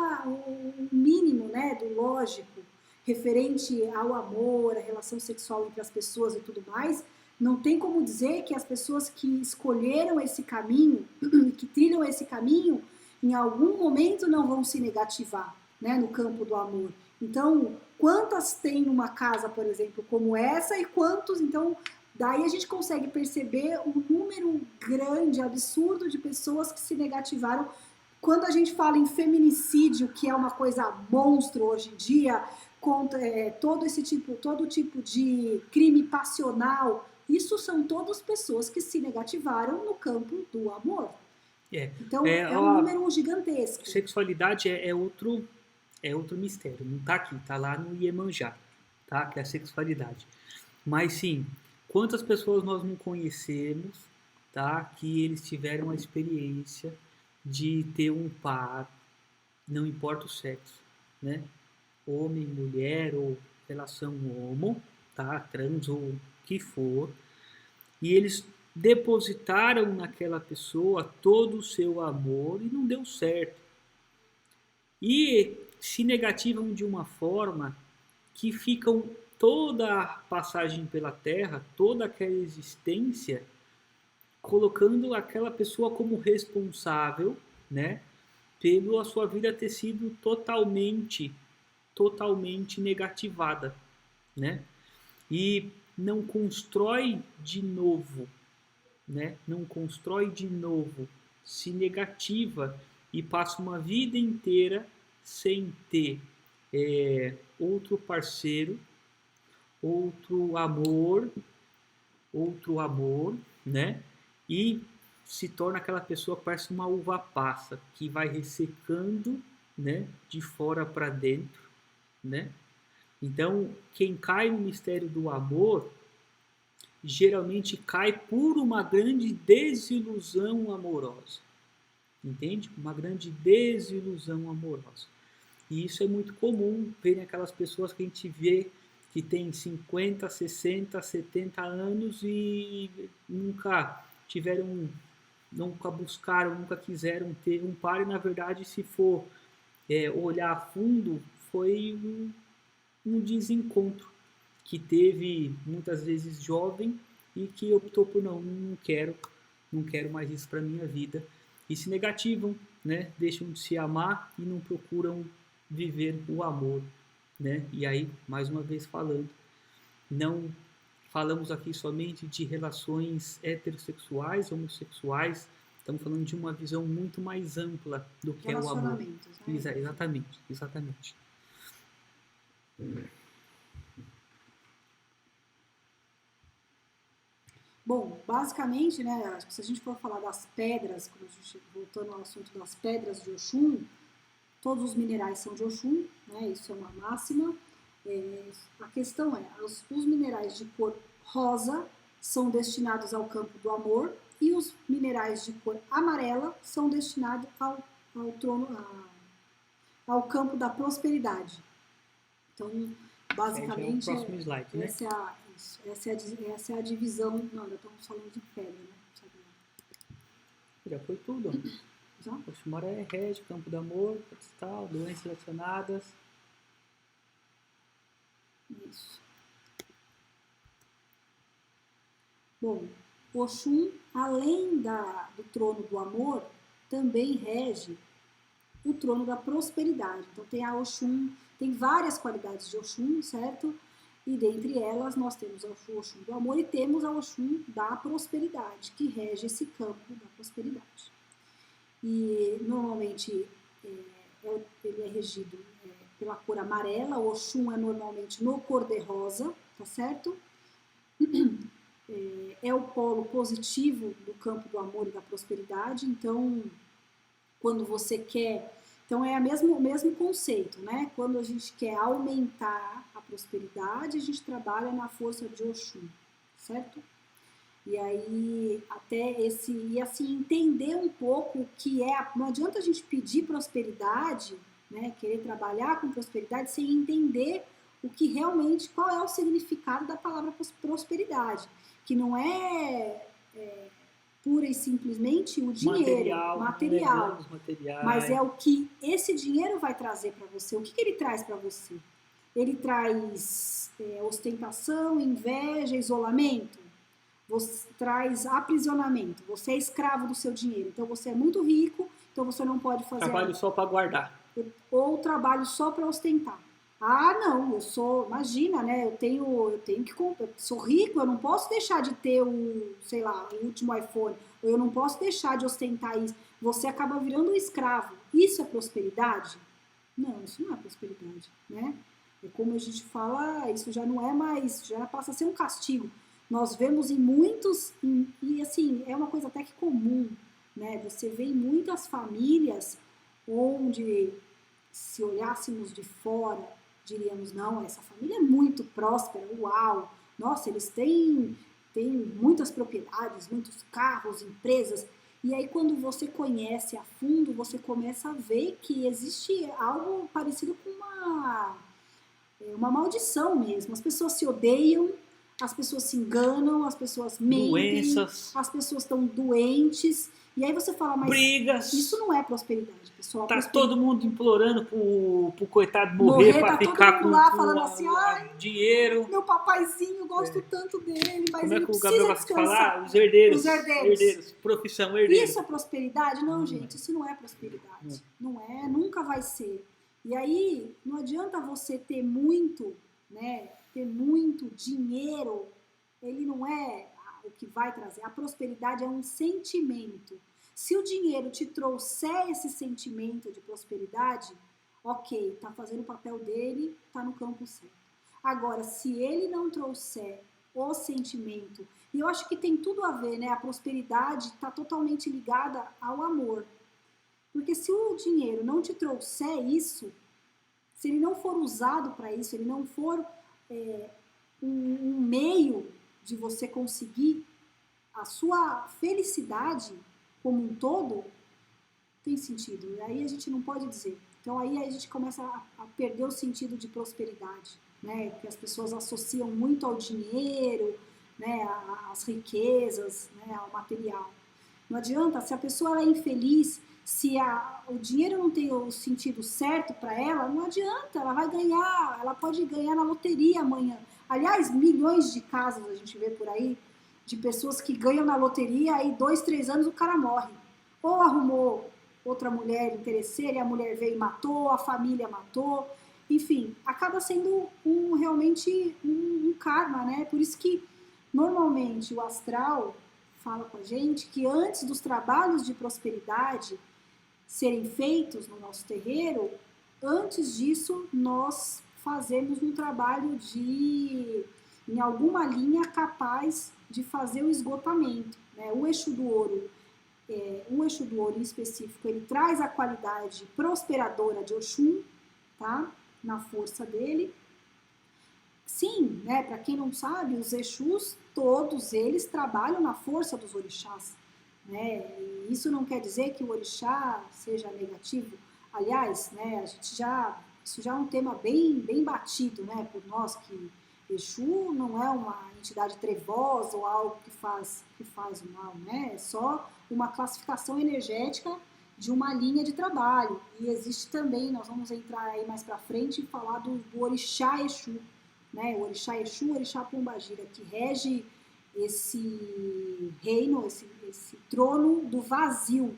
mínimo, né, do lógico, referente ao amor, a relação sexual entre as pessoas e tudo mais, não tem como dizer que as pessoas que escolheram esse caminho, que trilham esse caminho, em algum momento não vão se negativar, né, no campo do amor. Então, quantas tem numa casa, por exemplo, como essa, e quantos, então, daí a gente consegue perceber um número grande, absurdo de pessoas que se negativaram. Quando a gente fala em feminicídio, que é uma coisa monstro hoje em dia, todo tipo de crime passional, isso são todas pessoas que se negativaram no campo do amor. Então, é um número gigantesco. Sexualidade é outro mistério, não está aqui, está lá no Iemanjá, tá? Que é a sexualidade. Mas sim, quantas pessoas nós não conhecemos, tá? Que eles tiveram a experiência de ter um par, não importa o sexo, né? Homem, mulher ou relação homo, tá? Trans ou o que for, e eles depositaram naquela pessoa todo o seu amor e não deu certo. E se negativam de uma forma que ficam toda a passagem pela Terra, toda aquela existência, colocando aquela pessoa como responsável, né, pela sua vida ter sido totalmente negativada, né? E não constrói de novo, né? Não constrói de novo, se negativa e passa uma vida inteira sem ter outro parceiro, outro amor, né? e se torna aquela pessoa que parece uma uva passa, que vai ressecando, né, de fora para dentro, né? Então, quem cai no mistério do amor, geralmente cai por uma grande desilusão amorosa, entende? Uma grande desilusão amorosa. E isso é muito comum, ver aquelas pessoas que a gente vê que tem 50, 60, 70 anos e nunca tiveram, nunca buscaram, nunca quiseram ter um par, e na verdade, se for olhar a fundo, foi um desencontro que teve muitas vezes jovem e que optou por não quero, não quero mais isso para minha vida, e se negativam, né? Deixam de se amar e não procuram viver o amor, né? E aí, mais uma vez falando, não falamos aqui somente de relações heterossexuais, homossexuais, estamos falando de uma visão muito mais ampla do que é o amor. Relacionamentos, né? Exatamente, exatamente. Bom, basicamente, né, se a gente for falar das pedras, voltando ao assunto das pedras de Oxum, todos os minerais são de Oxum, né, isso é uma máxima. A questão é, os minerais de cor rosa são destinados ao campo do amor e os minerais de cor amarela são destinados ao campo da prosperidade. Então, basicamente, é o próximo slide, né? essa é a divisão. Não, ainda estamos falando de pedra, né? Já foi tudo. Já? Oxumaré, rege, campo do amor, tal, doenças relacionadas. Isso. Bom, Oxum, além do trono do amor, também rege o trono da prosperidade. Então tem a Oxum, tem várias qualidades de Oxum, certo? E dentre elas nós temos a Oxum do amor e temos a Oxum da prosperidade, que rege esse campo da prosperidade. E normalmente ele é regido pela cor amarela, o Oxum é normalmente no cor-de-rosa, tá certo? É o polo positivo do campo do amor e da prosperidade, então quando você quer... Então é o mesmo conceito, né? Quando a gente quer aumentar a prosperidade, a gente trabalha na força de Oxum, certo? E aí e assim, entender um pouco o que é... Não adianta a gente pedir prosperidade, né? Querer trabalhar com prosperidade sem entender o que realmente, qual é o significado da palavra prosperidade, que não é pura e simplesmente o dinheiro, material, mas é o que esse dinheiro vai trazer para você. O que ele traz para você? Ele traz ostentação, inveja, isolamento, você traz aprisionamento, você é escravo do seu dinheiro, então você é muito rico, então você não pode fazer... Trabalho só para guardar. Ou trabalho só para ostentar. Ah, não, imagina, né? Eu tenho que comprar, sou rico, eu não posso deixar de ter o último iPhone, ou eu não posso deixar de ostentar isso. Você acaba virando um escravo. Isso é prosperidade? Não, isso não é prosperidade, né? É como a gente fala, isso já não é mais, já passa a ser um castigo. Nós vemos em muitos, e assim, é uma coisa até que comum, né? Você vê em muitas famílias onde, se olhássemos de fora, diríamos, não, essa família é muito próspera, uau, nossa, eles têm muitas propriedades, muitos carros, empresas, e aí quando você conhece a fundo, você começa a ver que existe algo parecido com uma maldição mesmo, as pessoas se odeiam, as pessoas se enganam, as pessoas mentem, doenças, as pessoas estão doentes, e aí você fala, mas brigas, isso não é prosperidade, pessoal. Tá todo mundo implorando pro coitado morrer para tá ficar todo mundo lá falando assim, dinheiro. Meu papaizinho, eu gosto tanto dele, mas como ele é que o precisa Gabriel gosta de descansar. falar? Os herdeiros. Profissão herdeiro. Isso é prosperidade? Não, gente, isso não é prosperidade. Não é, nunca vai ser. E aí, não adianta você ter muito, né? Ter muito dinheiro, ele não é o que vai trazer. A prosperidade é um sentimento. Se o dinheiro te trouxer esse sentimento de prosperidade, ok, tá fazendo o papel dele, tá no campo certo. Agora, se ele não trouxer o sentimento E eu acho que tem tudo a ver, né? A prosperidade está totalmente ligada ao amor. Porque se o dinheiro não te trouxer isso, se ele não for usado para isso, ele não for um meio de você conseguir a sua felicidade como um todo, tem sentido. E aí a gente não pode dizer. Então aí a gente começa a perder o sentido de prosperidade, né? Que as pessoas associam muito ao dinheiro, né? Às riquezas, né? Ao material. Não adianta, se a pessoa ela é infeliz, se o dinheiro não tem o sentido certo para ela, não adianta, ela vai ganhar, ela pode ganhar na loteria amanhã. Aliás, milhões de casos a gente vê por aí, de pessoas que ganham na loteria, aí 2, 3 anos o cara morre. Ou arrumou outra mulher interesseira e a mulher veio e matou, a família matou, enfim, acaba sendo realmente um karma, né? Por isso que normalmente o astral fala com a gente que antes dos trabalhos de prosperidade serem feitos no nosso terreiro, antes disso nós fazemos um trabalho em alguma linha capaz de fazer o esgotamento, né? O eixo do ouro, um eixo do ouro em específico, ele traz a qualidade prosperadora de Oxum, tá? Na força dele. Sim, né? Para quem não sabe, os Exus, todos eles trabalham na força dos orixás, né? E isso não quer dizer que o orixá seja negativo. Aliás, né? Isso já é um tema bem batido, né? Por nós que Exu não é uma entidade trevosa ou algo que faz o mal, né? É só uma classificação energética de uma linha de trabalho. E existe também, nós vamos entrar aí mais para frente e falar do orixá Exu, né? O orixá Exu, o orixá Pombagira, que rege esse reino, esse trono do vazio.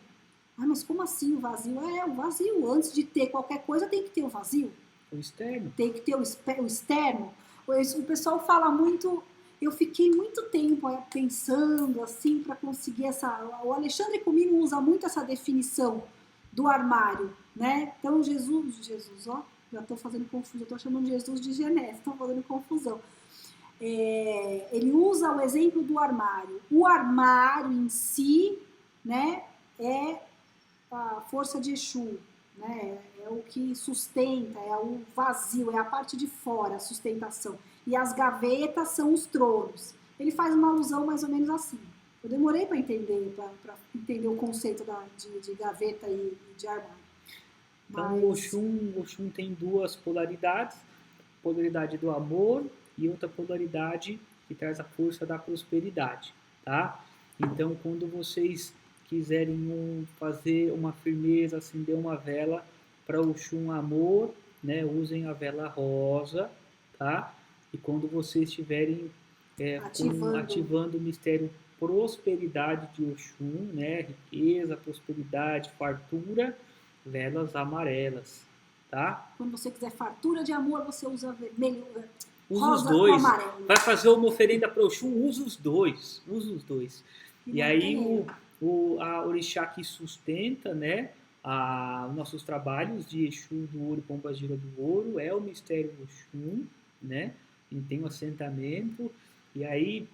Ah, mas como assim o vazio? O vazio. Antes de ter qualquer coisa, tem que ter o vazio. O externo. Tem que ter o externo. O pessoal fala muito. Eu fiquei muito tempo pensando assim para conseguir essa. O Alexandre comigo usa muito essa definição do armário, né? Então Jesus, ó, já estou fazendo confusão, estou chamando Jesus de Genésio, estou fazendo confusão. Ele usa o exemplo do armário. O armário em si, né, é a força de Exu, né? É o que sustenta, é o vazio, é a parte de fora, a sustentação. E as gavetas são os tronos. Ele faz uma alusão mais ou menos assim. Eu demorei para entender, para entender o conceito de gaveta e de armário. Então o Oxum tem duas polaridades, polaridade do amor e outra polaridade que traz a força da prosperidade, tá? Então quando vocês quiserem fazer uma firmeza, acender uma vela para o Oxum amor, né? Usem a vela rosa, tá? E quando vocês estiverem ativando o mistério prosperidade de Oxum, né? Riqueza, prosperidade, fartura, velas amarelas, tá? Quando você quiser fartura de amor, você usa vermelho, Usa rosa os dois. com amarelo. Vai fazer uma oferenda para o Oxum, usa os dois. Usa os dois. E aí a orixá que sustenta, né, os nossos trabalhos de Exu do ouro e Pombagira do ouro é o mistério Oxum, né? E tem um assentamento. E aí,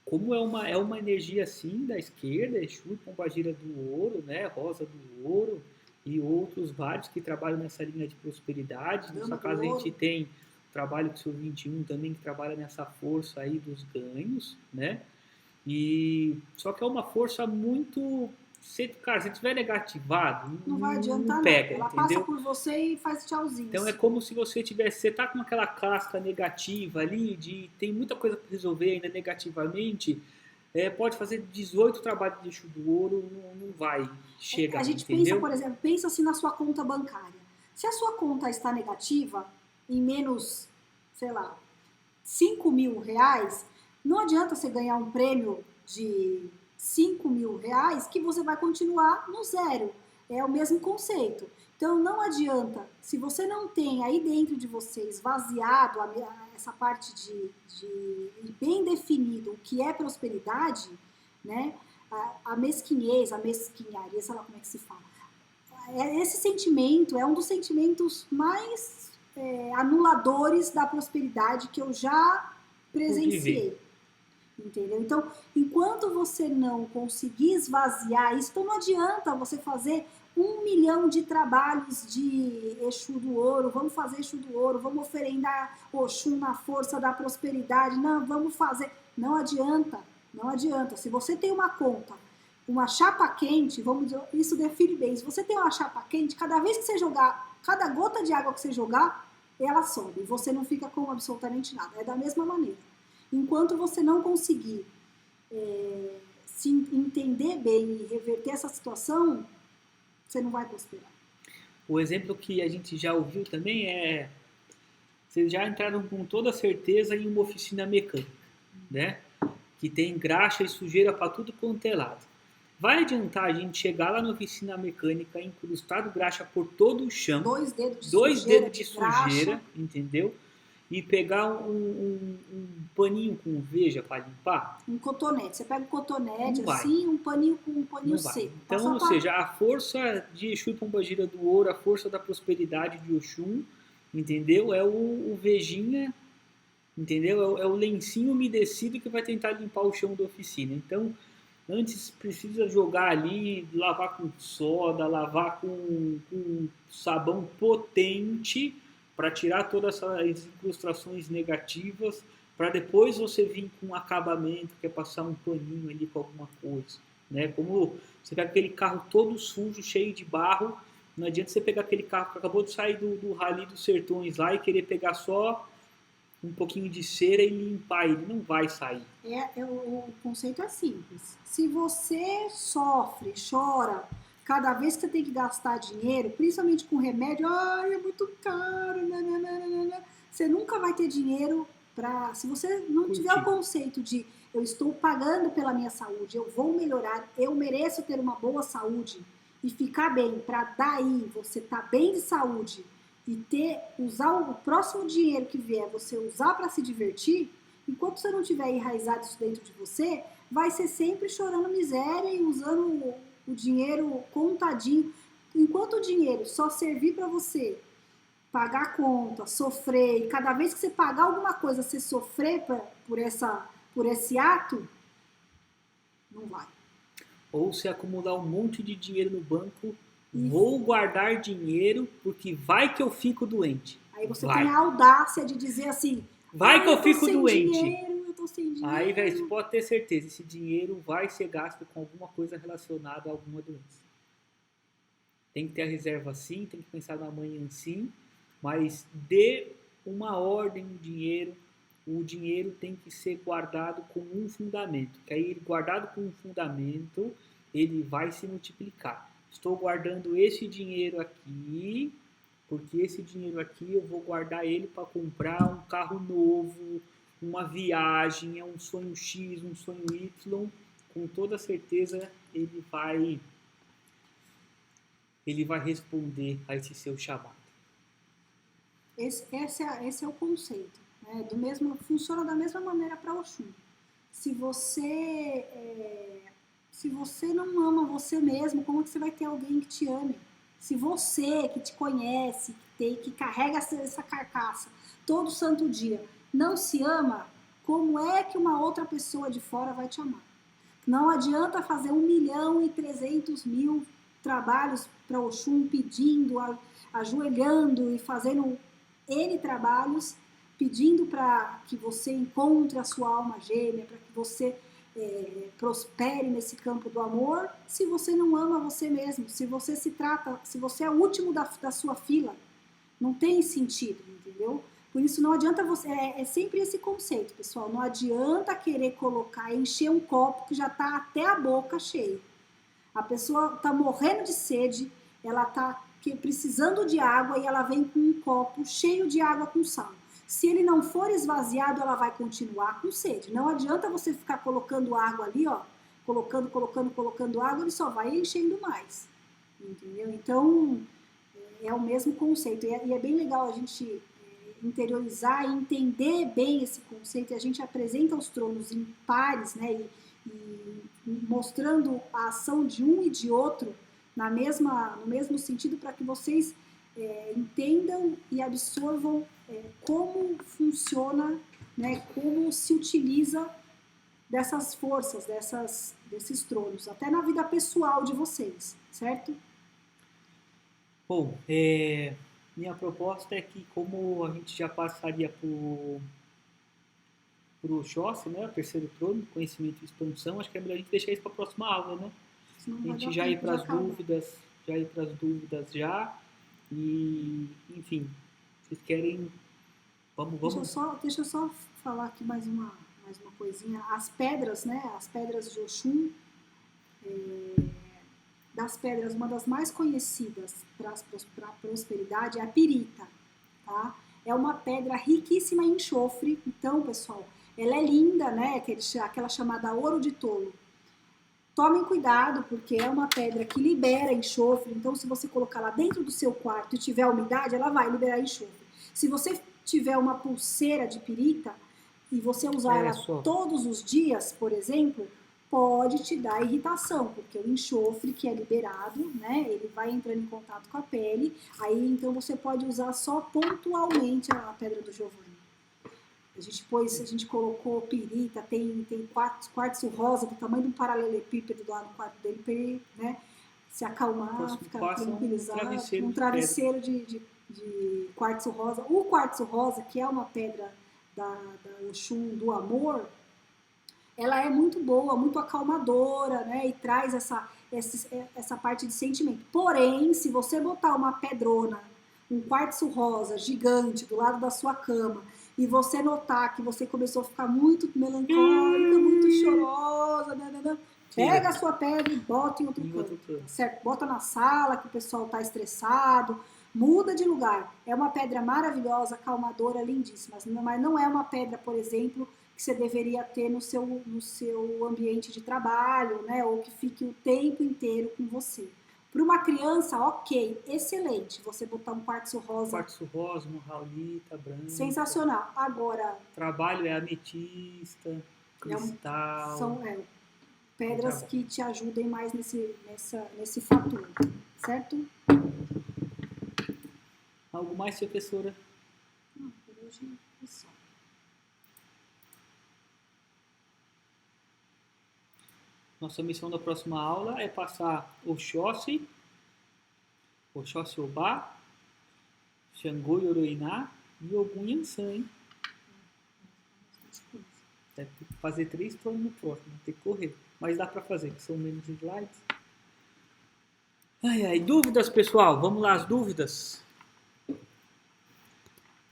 como é uma energia assim da esquerda, Exu e Pombagira do ouro, né, Rosa do ouro e outros vários que trabalham nessa linha de prosperidade. Nessa casa a gente tem o trabalho do seu 21 também que trabalha nessa força aí dos ganhos, né? E só que é uma força muito, cara, se tiver negativado, não vai adiantar, não pega, ela entendeu? passa por você e faz tchauzinho. Então é como se você tá com aquela casca negativa ali, tem muita coisa para resolver ainda negativamente, pode fazer 18 trabalhos de Exu do ouro, não vai chegar, a gente entendeu? pensa, por exemplo, pensa assim na sua conta bancária. Se a sua conta está negativa, em menos, sei lá, 5 mil reais, não adianta você ganhar um prêmio de 5 mil reais que você vai continuar no zero. É o mesmo conceito. Então não adianta, se você não tem aí dentro de você esvaziado essa parte de bem definido o que é prosperidade, né? A mesquinhez, a mesquinharia, sei lá como é que se fala. Esse sentimento é um dos sentimentos mais anuladores da prosperidade que eu já presenciei. Entendeu? Então, enquanto você não conseguir esvaziar isso, então não adianta você fazer 1 milhão de trabalhos de Exu do Ouro, vamos fazer Exu do Ouro, vamos oferendar Oxum na força da prosperidade, não, vamos fazer. Não adianta, não adianta. Se você tem uma conta, uma chapa quente, vamos dizer, isso define bem. Se você tem uma chapa quente, cada vez que você jogar, cada gota de água que você jogar, ela sobe. Você não fica com absolutamente nada. É da mesma maneira. Enquanto você não conseguir se entender bem e reverter essa situação, você não vai prosperar. O exemplo que a gente já ouviu também é: vocês já entraram com toda certeza em uma oficina mecânica, né? Que tem graxa e sujeira para tudo quanto é lado. Vai adiantar a gente chegar lá na oficina mecânica, incrustado graxa por todo o chão, 2 dedos de dois sujeira, dedos de sujeira, entendeu? E pegar um paninho com veja para limpar? Um cotonete. Você pega um cotonete Não vai. assim, um paninho com um paninho Não vai. seco. Então, ou seja, a força de Exu e Pombagira do Ouro, a força da prosperidade de Oxum, entendeu? É o vejinha, entendeu? É o lencinho umedecido que vai tentar limpar o chão da oficina. Então, antes precisa jogar ali, lavar com soda, lavar com sabão potente para tirar todas essas incrustações negativas, para depois você vir com um acabamento, que é passar um paninho ali com alguma coisa, né? Como você pega aquele carro todo sujo, cheio de barro, não adianta você pegar aquele carro que acabou de sair do Rally dos Sertões lá e querer pegar só um pouquinho de cera e limpar ele, não vai sair. O conceito é simples. Se você sofre, chora, cada vez que você tem que gastar dinheiro, principalmente com remédio, ai, é muito caro, nananana, você nunca vai ter dinheiro para... Se você não tiver o conceito de eu estou pagando pela minha saúde, eu vou melhorar, eu mereço ter uma boa saúde e ficar bem, para daí você estar bem de saúde e usar o próximo dinheiro que vier, você usar para se divertir, enquanto você não tiver enraizado isso dentro de você, vai ser sempre chorando miséria e usando o dinheiro contadinho. Enquanto o dinheiro só servir para você pagar conta, sofrer, e cada vez que você pagar alguma coisa, você sofrer por esse ato, não vai. Ou se acumular um monte de dinheiro no banco, vou guardar dinheiro porque vai que eu fico doente. Aí você tem a audácia de dizer assim, vai que eu fico doente. Eu tô sem dinheiro. Aí, velho, você pode ter certeza, esse dinheiro vai ser gasto com alguma coisa relacionada a alguma doença. Tem que ter a reserva sim, tem que pensar na manhã sim, mas dê uma ordem no dinheiro. O dinheiro tem que ser guardado com um fundamento, que aí guardado com um fundamento, ele vai se multiplicar. Estou guardando esse dinheiro aqui, porque esse dinheiro aqui eu vou guardar ele para comprar um carro novo, uma viagem, é um sonho X, um sonho Y, com toda certeza ele vai responder a esse seu chamado. Esse é o conceito. Né? Funciona da mesma maneira para Oxum. Se você não ama você mesmo, como que você vai ter alguém que te ame? Se você, que te conhece, que carrega essa carcaça todo santo dia, não se ama, como é que uma outra pessoa de fora vai te amar? Não adianta fazer 1.300.000 trabalhos para Oxum, pedindo, ajoelhando e fazendo N trabalhos, pedindo para que você encontre a sua alma gêmea, para que você prospere nesse campo do amor, se você não ama você mesmo, se você é o último da sua fila, não tem sentido, entendeu? Por isso não adianta você, é sempre esse conceito, pessoal, não adianta querer encher um copo que já está até a boca cheia. A pessoa está morrendo de sede, ela está precisando de água e ela vem com um copo cheio de água com sal. Se ele não for esvaziado, ela vai continuar com sede. Não adianta você ficar colocando água ali, ó, colocando água, ele só vai enchendo mais. Entendeu? Então, é o mesmo conceito. E é bem legal a gente interiorizar e entender bem esse conceito. E a gente apresenta os tronos em pares, né? E mostrando a ação de um e de outro no mesmo sentido, para que vocês entendam e absorvam como funciona, né, como se utiliza dessas forças, desses tronos, até na vida pessoal de vocês, certo? Bom, minha proposta é que, como a gente já passaria para o Oxóssi, né, o terceiro trono, conhecimento e expansão, acho que é melhor a gente deixar isso para a próxima aula, né? Senão A vai gente dar já ir tempo para de as acabar. dúvidas, já. E, enfim, vocês querem... Vamos. Deixa eu só falar aqui mais uma coisinha. As pedras, né? As pedras de Oxum, das pedras, uma das mais conhecidas para a prosperidade é a pirita, tá? É uma pedra riquíssima em enxofre. Então, pessoal, ela é linda, né? Aquela chamada ouro de tolo. Tomem cuidado, porque é uma pedra que libera enxofre. Então, se você colocar lá dentro do seu quarto e tiver umidade, ela vai liberar enxofre. Se você tiver uma pulseira de pirita e você usar ela todos os dias, por exemplo, pode te dar irritação, porque o enxofre que é liberado, né, ele vai entrando em contato com a pele, aí então você pode usar só pontualmente a pedra do Giovanni. A gente colocou pirita, tem quartzo rosa do tamanho de um paralelepípedo lá no quarto dele para ele, né, se acalmar, ficar tranquilizado. Um travesseiro de quartzo rosa. O quartzo rosa, que é uma pedra da Oxum do amor, ela é muito boa, muito acalmadora, né? E traz essa parte de sentimento. Porém, se você botar uma pedrona, um quartzo rosa gigante do lado da sua cama, e você notar que você começou a ficar muito melancólica, muito chorosa, pega a sua pedra e bota em outro canto, tá certo? Bota na sala, que o pessoal tá estressado, muda de lugar. É uma pedra maravilhosa, acalmadora, lindíssima, mas não é uma pedra, por exemplo, que você deveria ter no seu ambiente de trabalho, né? Ou que fique o tempo inteiro com você. Para uma criança, ok, excelente. Você botar um quartzo rosa. Quartzo rosa, uma raulita branca. Sensacional. Agora. Trabalho é ametista, cristal. São pedras que te ajudem mais nesse fator, certo? Algo mais, professora? Não, por hoje é só. Nossa missão da próxima aula é passar Oxóssi, Obá, Xangô e Oroiná e Ogum Yansan, hein? Deve ter que fazer 3 tronos no próximo, tem que correr. Mas dá pra fazer, que são menos slides. Dúvidas, pessoal? Vamos lá, as dúvidas?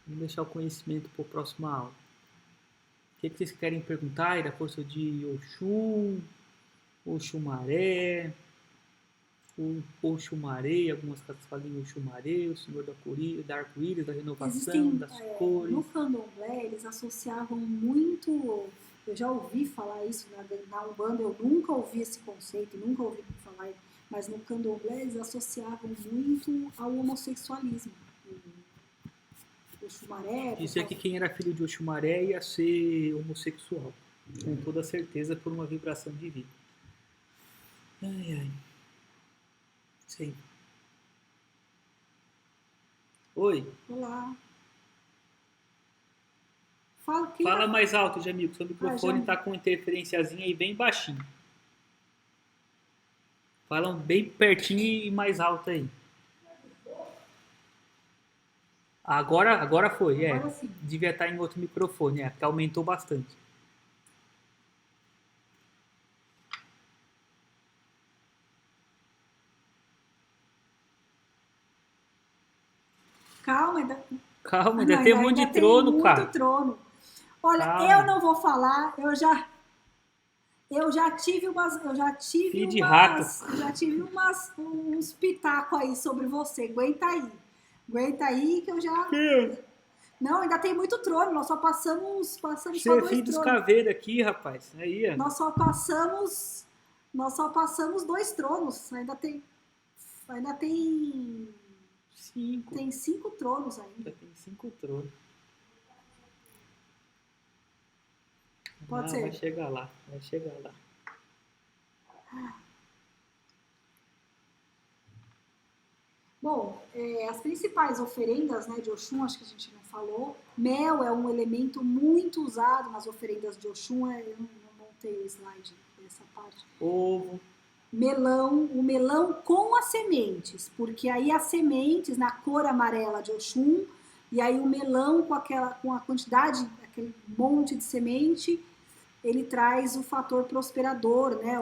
Vamos deixar o conhecimento para a próxima aula. O que vocês querem perguntar aí da força de Oxum, Oxumaré, Oxumaré, algumas cartas falam Oxumaré, o Senhor da Arco-Íris, da renovação, das cores. No candomblé, eles associavam muito, eu já ouvi falar isso na Umbanda, eu nunca ouvi esse conceito, nunca ouvi falar, mas no candomblé eles associavam muito ao homossexualismo. Oxumaré... Dizia que quem era filho de Oxumaré ia ser homossexual, com toda certeza, por uma vibração divina. Sim. Oi. Olá. Fala mais alto, Jamil, que seu microfone está com interferenciazinha aí bem baixinho. Fala bem pertinho e mais alto aí. Agora foi, Agora sim. Devia estar em outro microfone, porque aumentou bastante. Calma, ainda tem um monte de trono, cara. Muito trono. Olha, calma. Eu não vou falar, eu já tive uns pitacos aí sobre você. Aguenta aí que eu já... Não, ainda tem muito trono, nós só passamos só 2 tronos. Dos caveiros aqui, rapaz. Aí, ó. Nós só passamos 2 tronos. Ainda tem 5. Tem 5 tronos ainda. Tem 5 tronos. Pode ser. Vai chegar lá. Bom, as principais oferendas, né, de Oxum, acho que a gente não falou. Mel é um elemento muito usado nas oferendas de Oxum. Eu não tem o slide dessa parte. Ovo. Melão, o melão com as sementes, porque aí as sementes na cor amarela de Oxum, e aí o melão com a quantidade, aquele monte de semente, ele traz o fator prosperador, né?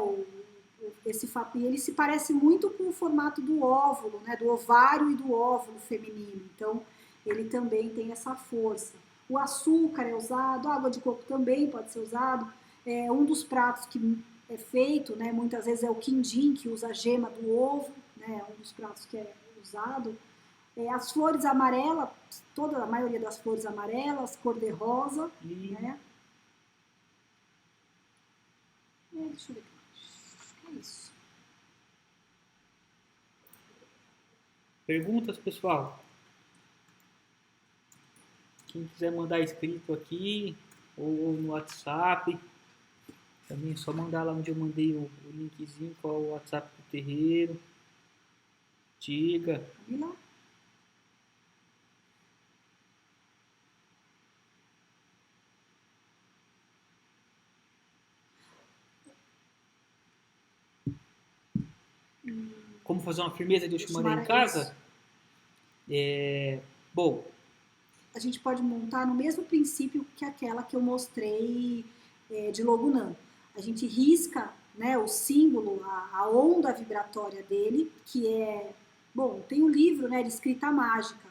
E ele se parece muito com o formato do óvulo, né? Do ovário e do óvulo feminino. Então, ele também tem essa força. O açúcar é usado, a água de coco também pode ser usado. É um dos pratos que é feito, né? Muitas vezes é o quindim, que usa a gema do ovo, né? É um dos pratos que é usado. As flores amarelas, a maioria das flores amarelas, cor-de-rosa, né? Deixa eu ver. É isso. Perguntas, pessoal? Quem quiser mandar escrito aqui ou no WhatsApp, também é só mandar lá onde eu mandei o linkzinho, qual é o WhatsApp do terreiro. Diga. Camila? Como fazer uma firmeza de Oxumaré em casa? Bom, a gente pode montar no mesmo princípio que aquela que eu mostrei de Logunã. A gente risca, né, o símbolo, a onda vibratória dele, que é... Bom, tem um livro, né, de escrita mágica,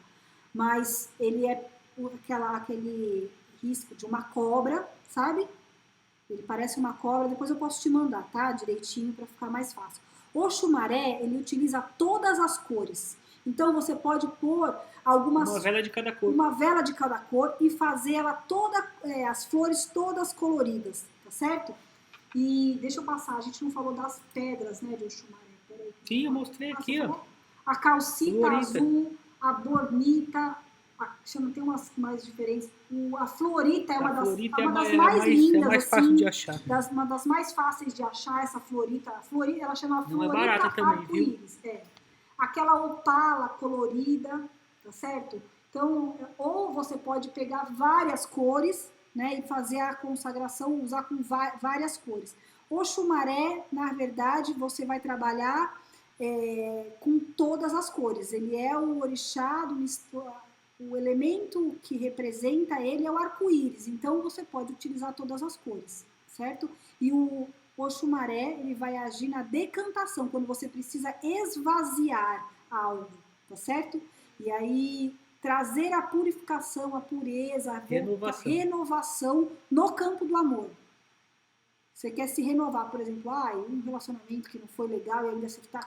mas ele é aquele risco de uma cobra, sabe? Ele parece uma cobra, depois eu posso te mandar, tá? Direitinho, para ficar mais fácil. O Xumaré, ele utiliza todas as cores. Então, você pode pôr uma vela de cada cor. Uma vela de cada cor e fazer ela toda, as flores todas coloridas, tá certo? E deixa eu passar, a gente não falou das pedras, né, de Oxumaré. Peraí. Sim, eu mostrei aqui, ó. A calcita Florita. azul, a bornita, tem umas mais diferentes. A florita é uma das mais lindas, é mais assim, fácil de achar. Uma das mais fáceis de achar, essa florita. A florita, ela chama florita arco-íris. Aquela opala colorida, tá certo? Então, ou você pode pegar várias cores, né, e fazer a consagração, usar com várias cores. O Xumaré, na verdade, você vai trabalhar com todas as cores. Ele é o orixá, o elemento que representa ele é o arco-íris. Então, você pode utilizar todas as cores, certo? E o Oxumaré, ele vai agir na decantação, quando você precisa esvaziar algo, tá certo? E aí, trazer a purificação, a pureza, a renovação no campo do amor. Você quer se renovar, por exemplo, um relacionamento que não foi legal e ainda você está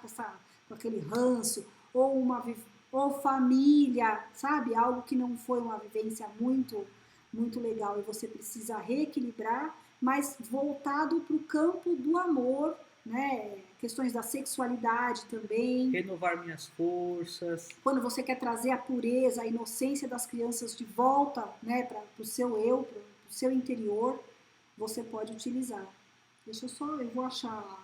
com aquele ranço, ou família, sabe? Algo que não foi uma vivência muito, muito legal e você precisa reequilibrar, mas voltado para o campo do amor, né? Questões da sexualidade também. Renovar minhas forças. Quando você quer trazer a pureza, a inocência das crianças de volta, né, para o seu eu, para o seu interior, você pode utilizar. Eu vou achar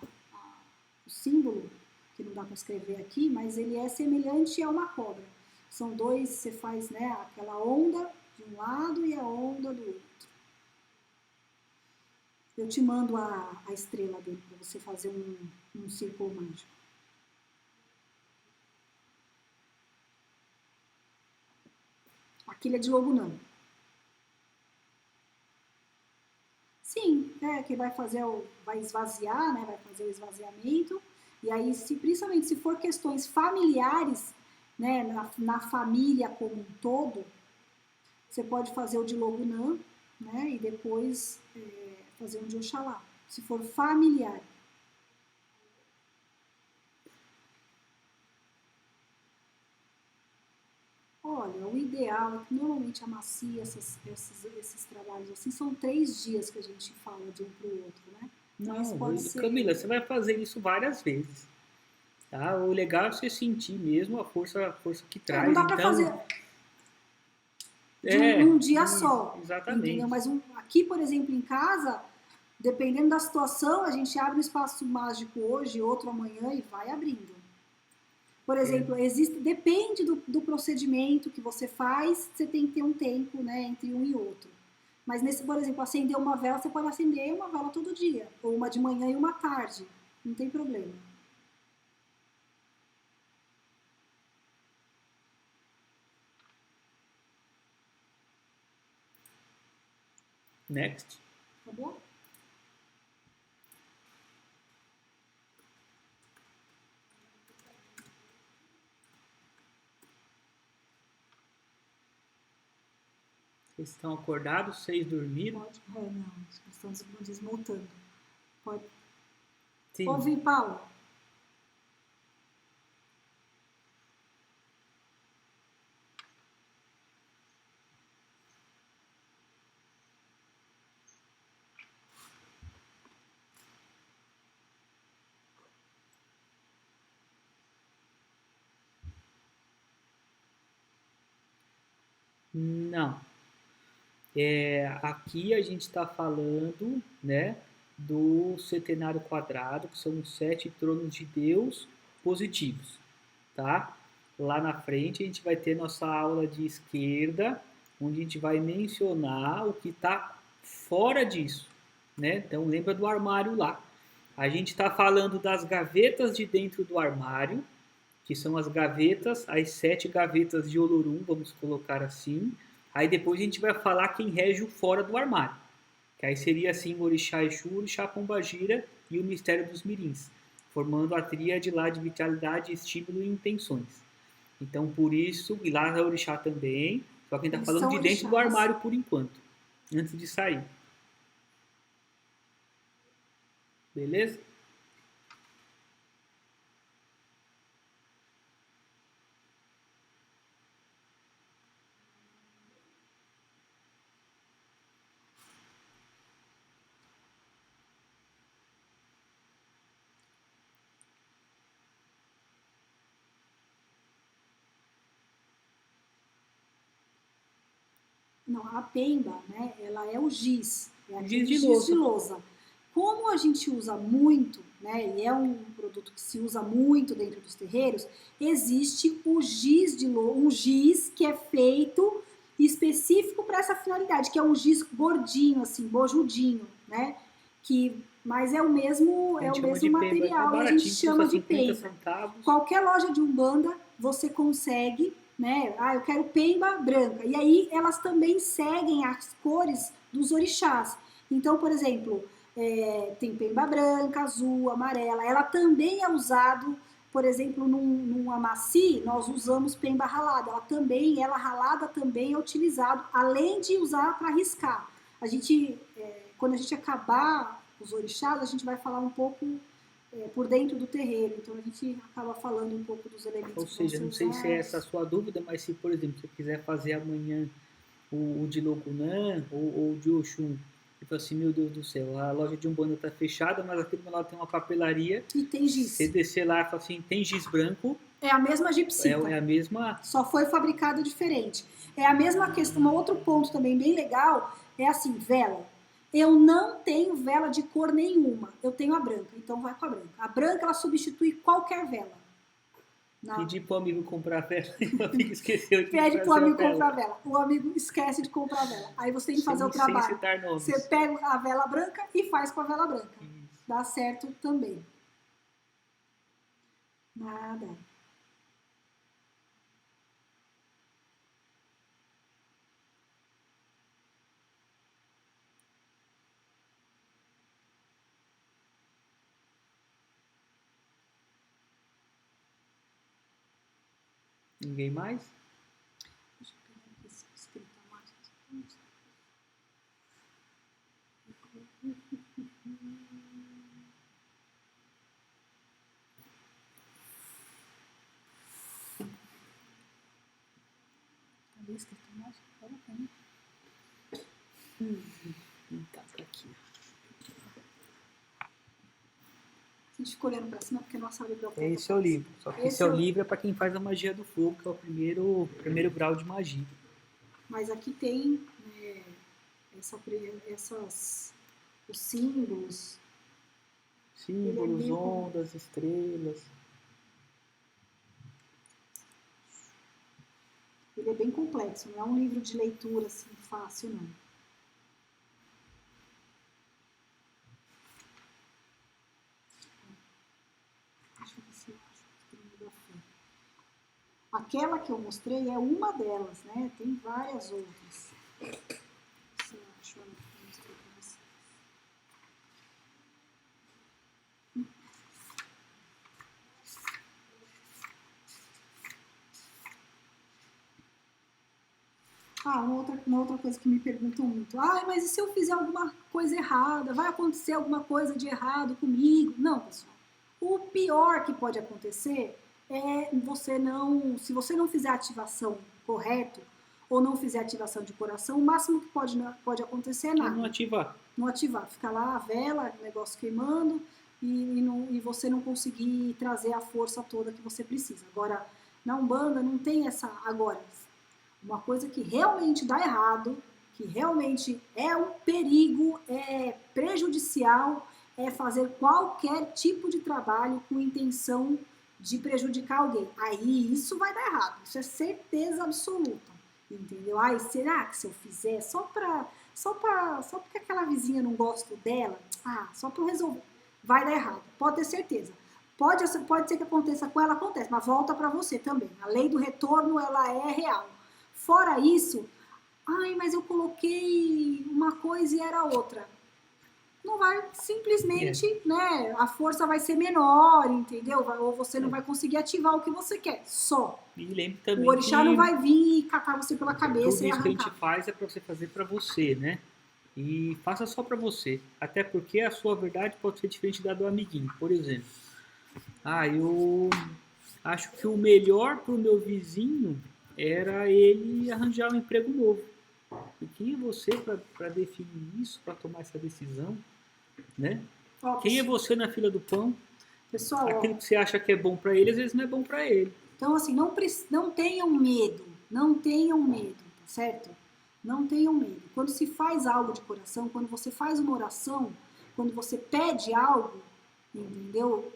o símbolo, que não dá para escrever aqui, mas ele é semelhante a uma cobra. São dois, você faz, né, aquela onda de um lado e a onda do outro. Eu te mando a estrela dele para você fazer um círculo mágico. Aquele é de Logunã. Sim, que vai esvaziar, né, vai fazer o esvaziamento. E aí, principalmente se for questões familiares, né, na família como um todo, você pode fazer o de Logunã, né, e depois fazer um de Oxalá, se for familiar. Olha, o ideal é que normalmente amacia esses trabalhos assim, são 3 dias que a gente fala de um para o outro, né? Mas pode ser... Camila, você vai fazer isso várias vezes. Tá? O legal é você sentir mesmo a força que traz. Não dá para fazer um dia só. Exatamente. Entendeu? Mas aqui, por exemplo, em casa, dependendo da situação, a gente abre um espaço mágico hoje, outro amanhã e vai abrindo. Por exemplo, depende do procedimento que você faz, você tem que ter um tempo, né, entre um e outro. Mas nesse, por exemplo, acender uma vela, você pode acender uma vela todo dia, ou uma de manhã e uma à tarde, não tem problema. Next. Tá bom? Vocês estão acordados? Vocês dormiram? Pode. Não, eles estão desmontando. Pode. Sim. Ouve, Paulo. Não. Aqui a gente está falando, né, do setenário quadrado, que são os 7 tronos de Deus positivos, tá? Lá na frente a gente vai ter nossa aula de esquerda, onde a gente vai mencionar o que está fora disso, né? Então lembra do armário lá. A gente está falando das gavetas de dentro do armário, que são as gavetas, as 7 gavetas de Olorum, vamos colocar assim. Aí depois a gente vai falar quem rege o fora do armário. Que aí seria assim o Orixá Exu, o Orixá Pombagira e o Mistério dos Mirins, formando a tríade lá de vitalidade, estímulo e intenções. Então por isso, e lá é o Orixá também, só que a gente está falando de dentro do armário por enquanto, antes de sair. Beleza? Não, a pemba, né, ela é o giz, é aquele Giz de lousa. Como a gente usa muito, né, e é um produto que se usa muito dentro dos terreiros, existe o giz de lousa, um giz que é feito específico para essa finalidade, que é um giz gordinho, assim, bojudinho, né, mas é o mesmo material, e a gente chama de pemba. Centavos. Qualquer loja de Umbanda você consegue, né? Eu quero pemba branca. E aí elas também seguem as cores dos orixás. Então, por exemplo, tem pemba branca, azul, amarela. Ela também é usado, por exemplo, num amaci, nós usamos pemba ralada. Ela ralada também é utilizado, além de usar para riscar. Quando a gente acabar os orixás, a gente vai falar um pouco por dentro do terreiro, então a gente acaba falando um pouco dos elementos. Ou seja, não sei se é essa a sua dúvida, mas se, por exemplo, você quiser fazer amanhã o de Locunã ou o de Oxum, e fala assim, meu Deus do céu, a loja de Umbanda está fechada, mas aqui do meu lado tem uma papelaria. E tem giz. Você descer lá e fala assim, tem giz branco. É a mesma gipsita. É a mesma. Só foi fabricado diferente. É a mesma questão. Um outro ponto também bem legal é assim, vela. Eu não tenho vela de cor nenhuma. Eu tenho a branca, então vai com a branca. A branca, ela substitui qualquer vela. Pedir pro amigo comprar vela e o amigo esqueceu de Pede pro amigo comprar vela. O amigo esquece de comprar vela. Aí você tem que fazer o trabalho. Você pega a vela branca e faz com a vela branca. Isso. Dá certo também. Nada. Ninguém mais? Deixa eu pegar aqui esse escrito mais. Cadê escrito mais? Agora tem. Tá aqui. A gente ficou olhando pra cima porque nossa biblioteca. Esse é o livro. Só que esse é o livro para quem faz a magia do fogo, que é o primeiro grau de magia. Mas aqui tem os símbolos. Símbolos, ondas, estrelas. Ele é bem complexo, não é um livro de leitura assim fácil, não. Aquela que eu mostrei é uma delas, né? Tem várias outras. Se eu acho, eu mostrei pra vocês. Uma outra coisa que me perguntam muito. Ah, mas e se eu fizer alguma coisa errada? Vai acontecer alguma coisa de errado comigo? Não, pessoal. O pior que pode acontecer é você não... Se você não fizer a ativação correta ou não fizer a ativação de coração, o máximo que pode acontecer é nada. Não ativar. Não ativar. Fica lá a vela, o negócio queimando e você não conseguir trazer a força toda que você precisa. Agora, na Umbanda não tem essa... Agora, uma coisa que realmente dá errado, que realmente é um perigo, é prejudicial, é fazer qualquer tipo de trabalho com intenção de prejudicar alguém. Aí isso vai dar errado, isso é certeza absoluta, entendeu? Ai, será que se eu fizer só porque aquela vizinha não gosta dela, só para resolver, vai dar errado, pode ter certeza. Pode ser que aconteça com ela, acontece, mas volta para você também. A lei do retorno, ela é real. Fora isso, ai, mas eu coloquei uma coisa e era outra. Não vai, simplesmente, né, a força vai ser menor, entendeu? Ou você não vai conseguir ativar o que você quer, só. E lembre também o orixá não vai vir e catar você pela cabeça e tudo isso que a arrancar. gente faz é para você fazer para você, né? E faça só para você. Até porque a sua verdade pode ser diferente da do amiguinho. Por exemplo, eu acho que o melhor para o meu vizinho era ele arranjar um emprego novo. E quem é você para definir isso, para tomar essa decisão, né? Ó, Quem é você na fila do pão? Pessoal, Aquilo que você acha que é bom para ele, às vezes não é bom para ele. Então, assim, não tenham medo, tá certo? Não tenham medo. Quando se faz algo de coração, quando você faz uma oração, quando você pede algo, entendeu?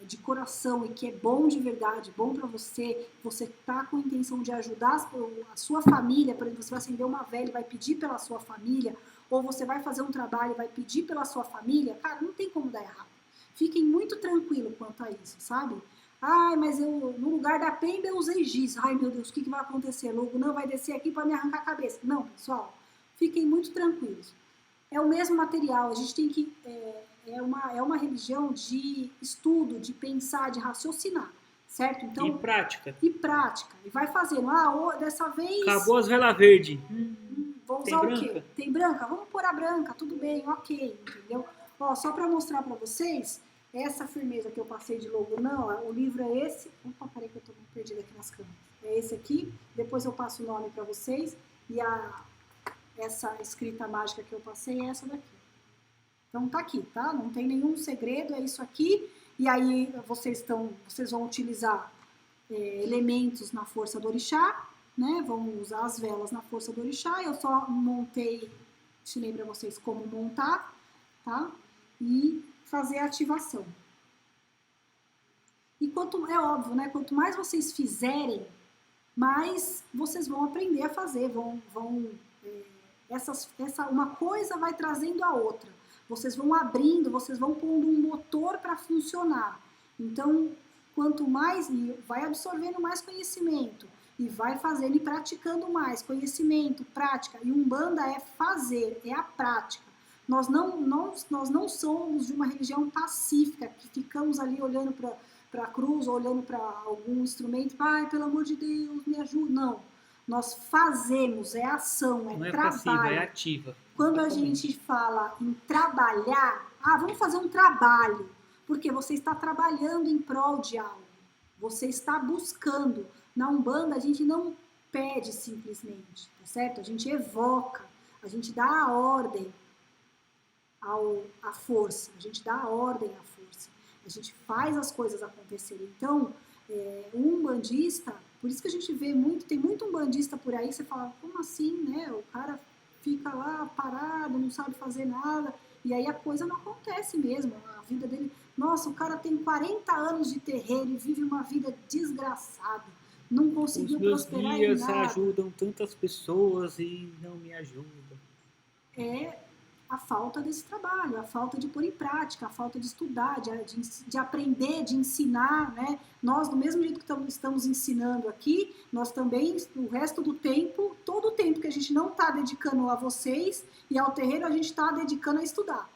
De coração e que é bom de verdade, bom para você, você tá com a intenção de ajudar a sua família, por exemplo, você vai acender uma vela e vai pedir pela sua família, ou você vai fazer um trabalho e vai pedir pela sua família, cara, não tem como dar errado. Fiquem muito tranquilos quanto a isso, sabe? Ai, mas eu, no lugar da pemba eu usei giz. Ai, meu Deus, o que vai acontecer? Logo não vai descer aqui para me arrancar a cabeça. Não, pessoal, fiquem muito tranquilos. É o mesmo material, a gente tem que... É uma religião de estudo, de pensar, de raciocinar, certo? Então, e prática. E prática. E vai fazendo. Dessa vez... Acabou as velas verdes. Vou usar o quê? Tem branca? Vamos pôr a branca, tudo bem, ok, entendeu? Ó, só para mostrar para vocês, essa firmeza que eu passei de logo, não, o livro é esse. Opa, peraí que eu tô perdida aqui nas câmeras. É esse aqui, depois eu passo o nome para vocês, e essa escrita mágica que eu passei é essa daqui. Então tá aqui, tá? Não tem nenhum segredo, é isso aqui. E aí vocês vão utilizar elementos na força do orixá, né? Vão usar as velas na força do orixá. Eu só ensinei para vocês como montar, tá? E fazer a ativação. E é óbvio, né? Quanto mais vocês fizerem, mais vocês vão aprender a fazer, uma coisa vai trazendo a outra. Vocês vão abrindo, vocês vão pondo um motor para funcionar. Então, quanto mais, e vai absorvendo mais conhecimento, e vai fazendo e praticando mais conhecimento, prática. E Umbanda é fazer, é a prática. Nós não somos de uma religião pacífica, que ficamos ali olhando para a cruz, ou olhando para algum instrumento, ai, pelo amor de Deus, me ajuda. Não. Nós fazemos, é ação, é trabalho. Não é passiva, é ativa. Quando a gente fala em trabalhar, vamos fazer um trabalho, porque você está trabalhando em prol de algo, você está buscando. Na Umbanda a gente não pede simplesmente, tá certo? A gente evoca, a gente dá a ordem à força, a gente dá a ordem à força, a gente faz as coisas acontecerem. Então, um umbandista, por isso que a gente vê tem muito umbandista por aí, você fala, como assim, né? O cara fica lá parado, não sabe fazer nada, e aí a coisa não acontece mesmo, a vida dele... Nossa, o cara tem 40 anos de terreiro e vive uma vida desgraçada, não conseguiu prosperar em nada. Os meus dias ajudam tantas pessoas e não me ajudam. a falta desse trabalho, a falta de pôr em prática, a falta de estudar, de aprender, de ensinar, né? Nós, do mesmo jeito que estamos ensinando aqui, nós também, o resto do tempo, todo o tempo que a gente não está dedicando a vocês e ao terreiro, a gente está dedicando a estudar,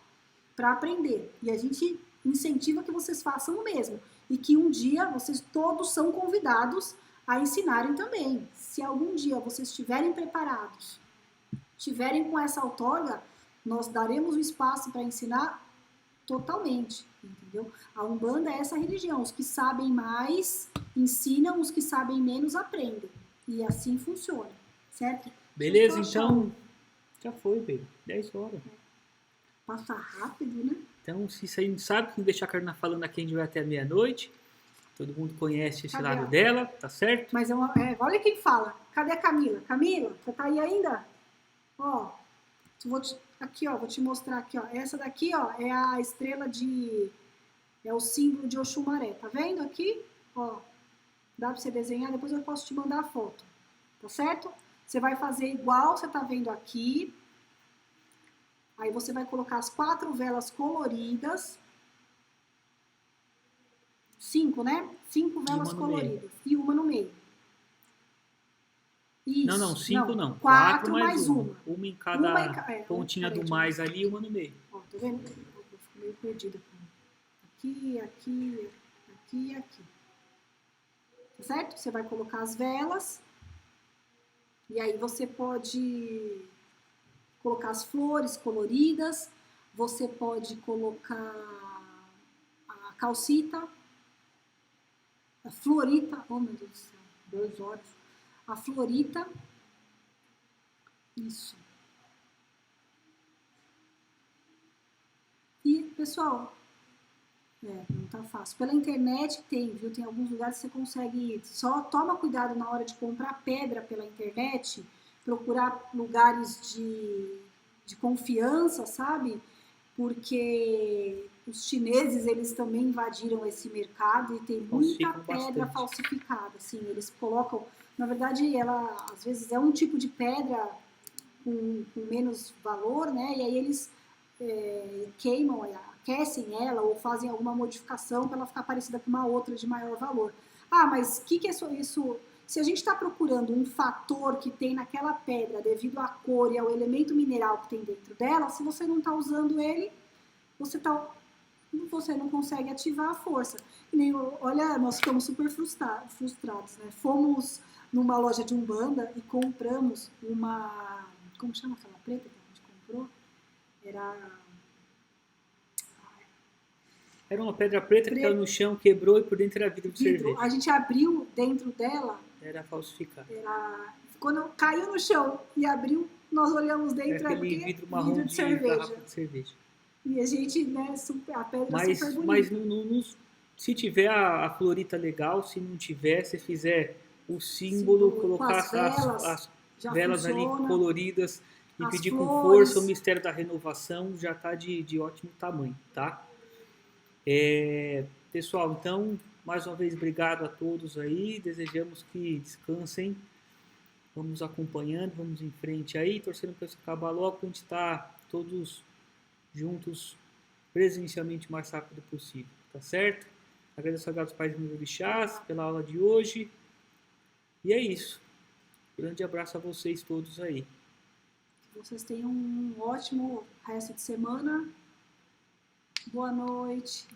para aprender. E a gente incentiva que vocês façam o mesmo. E que um dia vocês todos são convidados a ensinarem também. Se algum dia vocês estiverem preparados, estiverem com essa outorga, nós daremos o espaço para ensinar totalmente, entendeu? A Umbanda é essa religião, os que sabem mais ensinam, os que sabem menos aprendem. E assim funciona, certo? Beleza, então já foi, baby. 10 horas. Passa rápido, né? Então, se isso aí não sabe, que não deixar a Carolina falando aqui, a gente vai até meia-noite. Todo mundo conhece esse lado dela, tá certo? Mas olha quem fala. Cadê a Camila? Camila, você tá aí ainda? Ó, aqui, ó, vou te mostrar aqui, ó. Essa daqui, ó, é a estrela é o símbolo de Oxumaré. Tá vendo aqui? Ó, dá pra você desenhar, depois eu posso te mandar a foto. Tá certo? Você vai fazer igual você tá vendo aqui. Aí você vai colocar as 4 velas coloridas. 5, né? 5 velas coloridas. E uma no meio. Isso. Não, 5 não. 4 mais uma. Uma em cada pontinha do mais ali e uma no meio. Ó, tá vendo? Eu fico meio perdida. Aqui, aqui, aqui e aqui. Tá certo? Você vai colocar as velas. E aí você pode colocar as flores coloridas. Você pode colocar a calcita. A florita. Oh, meu Deus do céu. 2 horas. A florita, isso. E, pessoal, não tá fácil. Pela internet tem, viu? Tem alguns lugares que você consegue, só toma cuidado na hora de comprar pedra pela internet, procurar lugares de confiança, sabe? Porque os chineses, eles também invadiram esse mercado e tem muita pedra falsificada, assim, eles colocam... Na verdade, ela, às vezes, é um tipo de pedra com menos valor, né? E aí eles queimam, aquecem ela ou fazem alguma modificação para ela ficar parecida com uma outra de maior valor. Ah, mas o que é isso? Se a gente está procurando um fator que tem naquela pedra devido à cor e ao elemento mineral que tem dentro dela, se você não está usando ele, você não consegue ativar a força. E nem, olha, nós ficamos super frustrados, né? Fomos numa loja de Umbanda e compramos uma... Como chama aquela preta que a gente comprou? Era uma pedra preta que caiu no chão, quebrou e por dentro era vidro de cerveja. A gente abriu dentro dela... Era falsificado. Quando caiu no chão e abriu, nós olhamos dentro... Era aquele vidro marrom de garrafa de cerveja. E a gente, né, a pedra super bonita. Mas se tiver a florita legal, se não tiver, se fizer o símbolo, colocar as velas ali coloridas e pedir com força o mistério da renovação, já está de ótimo tamanho, tá? Pessoal, então, mais uma vez, obrigado a todos aí, desejamos que descansem, vamos acompanhando, vamos em frente aí, torcendo para isso acabar logo, para a gente estar todos juntos presencialmente o mais rápido possível, tá certo? Agradeço a Gatos Pais e meus orixás pela aula de hoje. E é isso. Grande abraço a vocês todos aí. Que vocês tenham um ótimo resto de semana. Boa noite.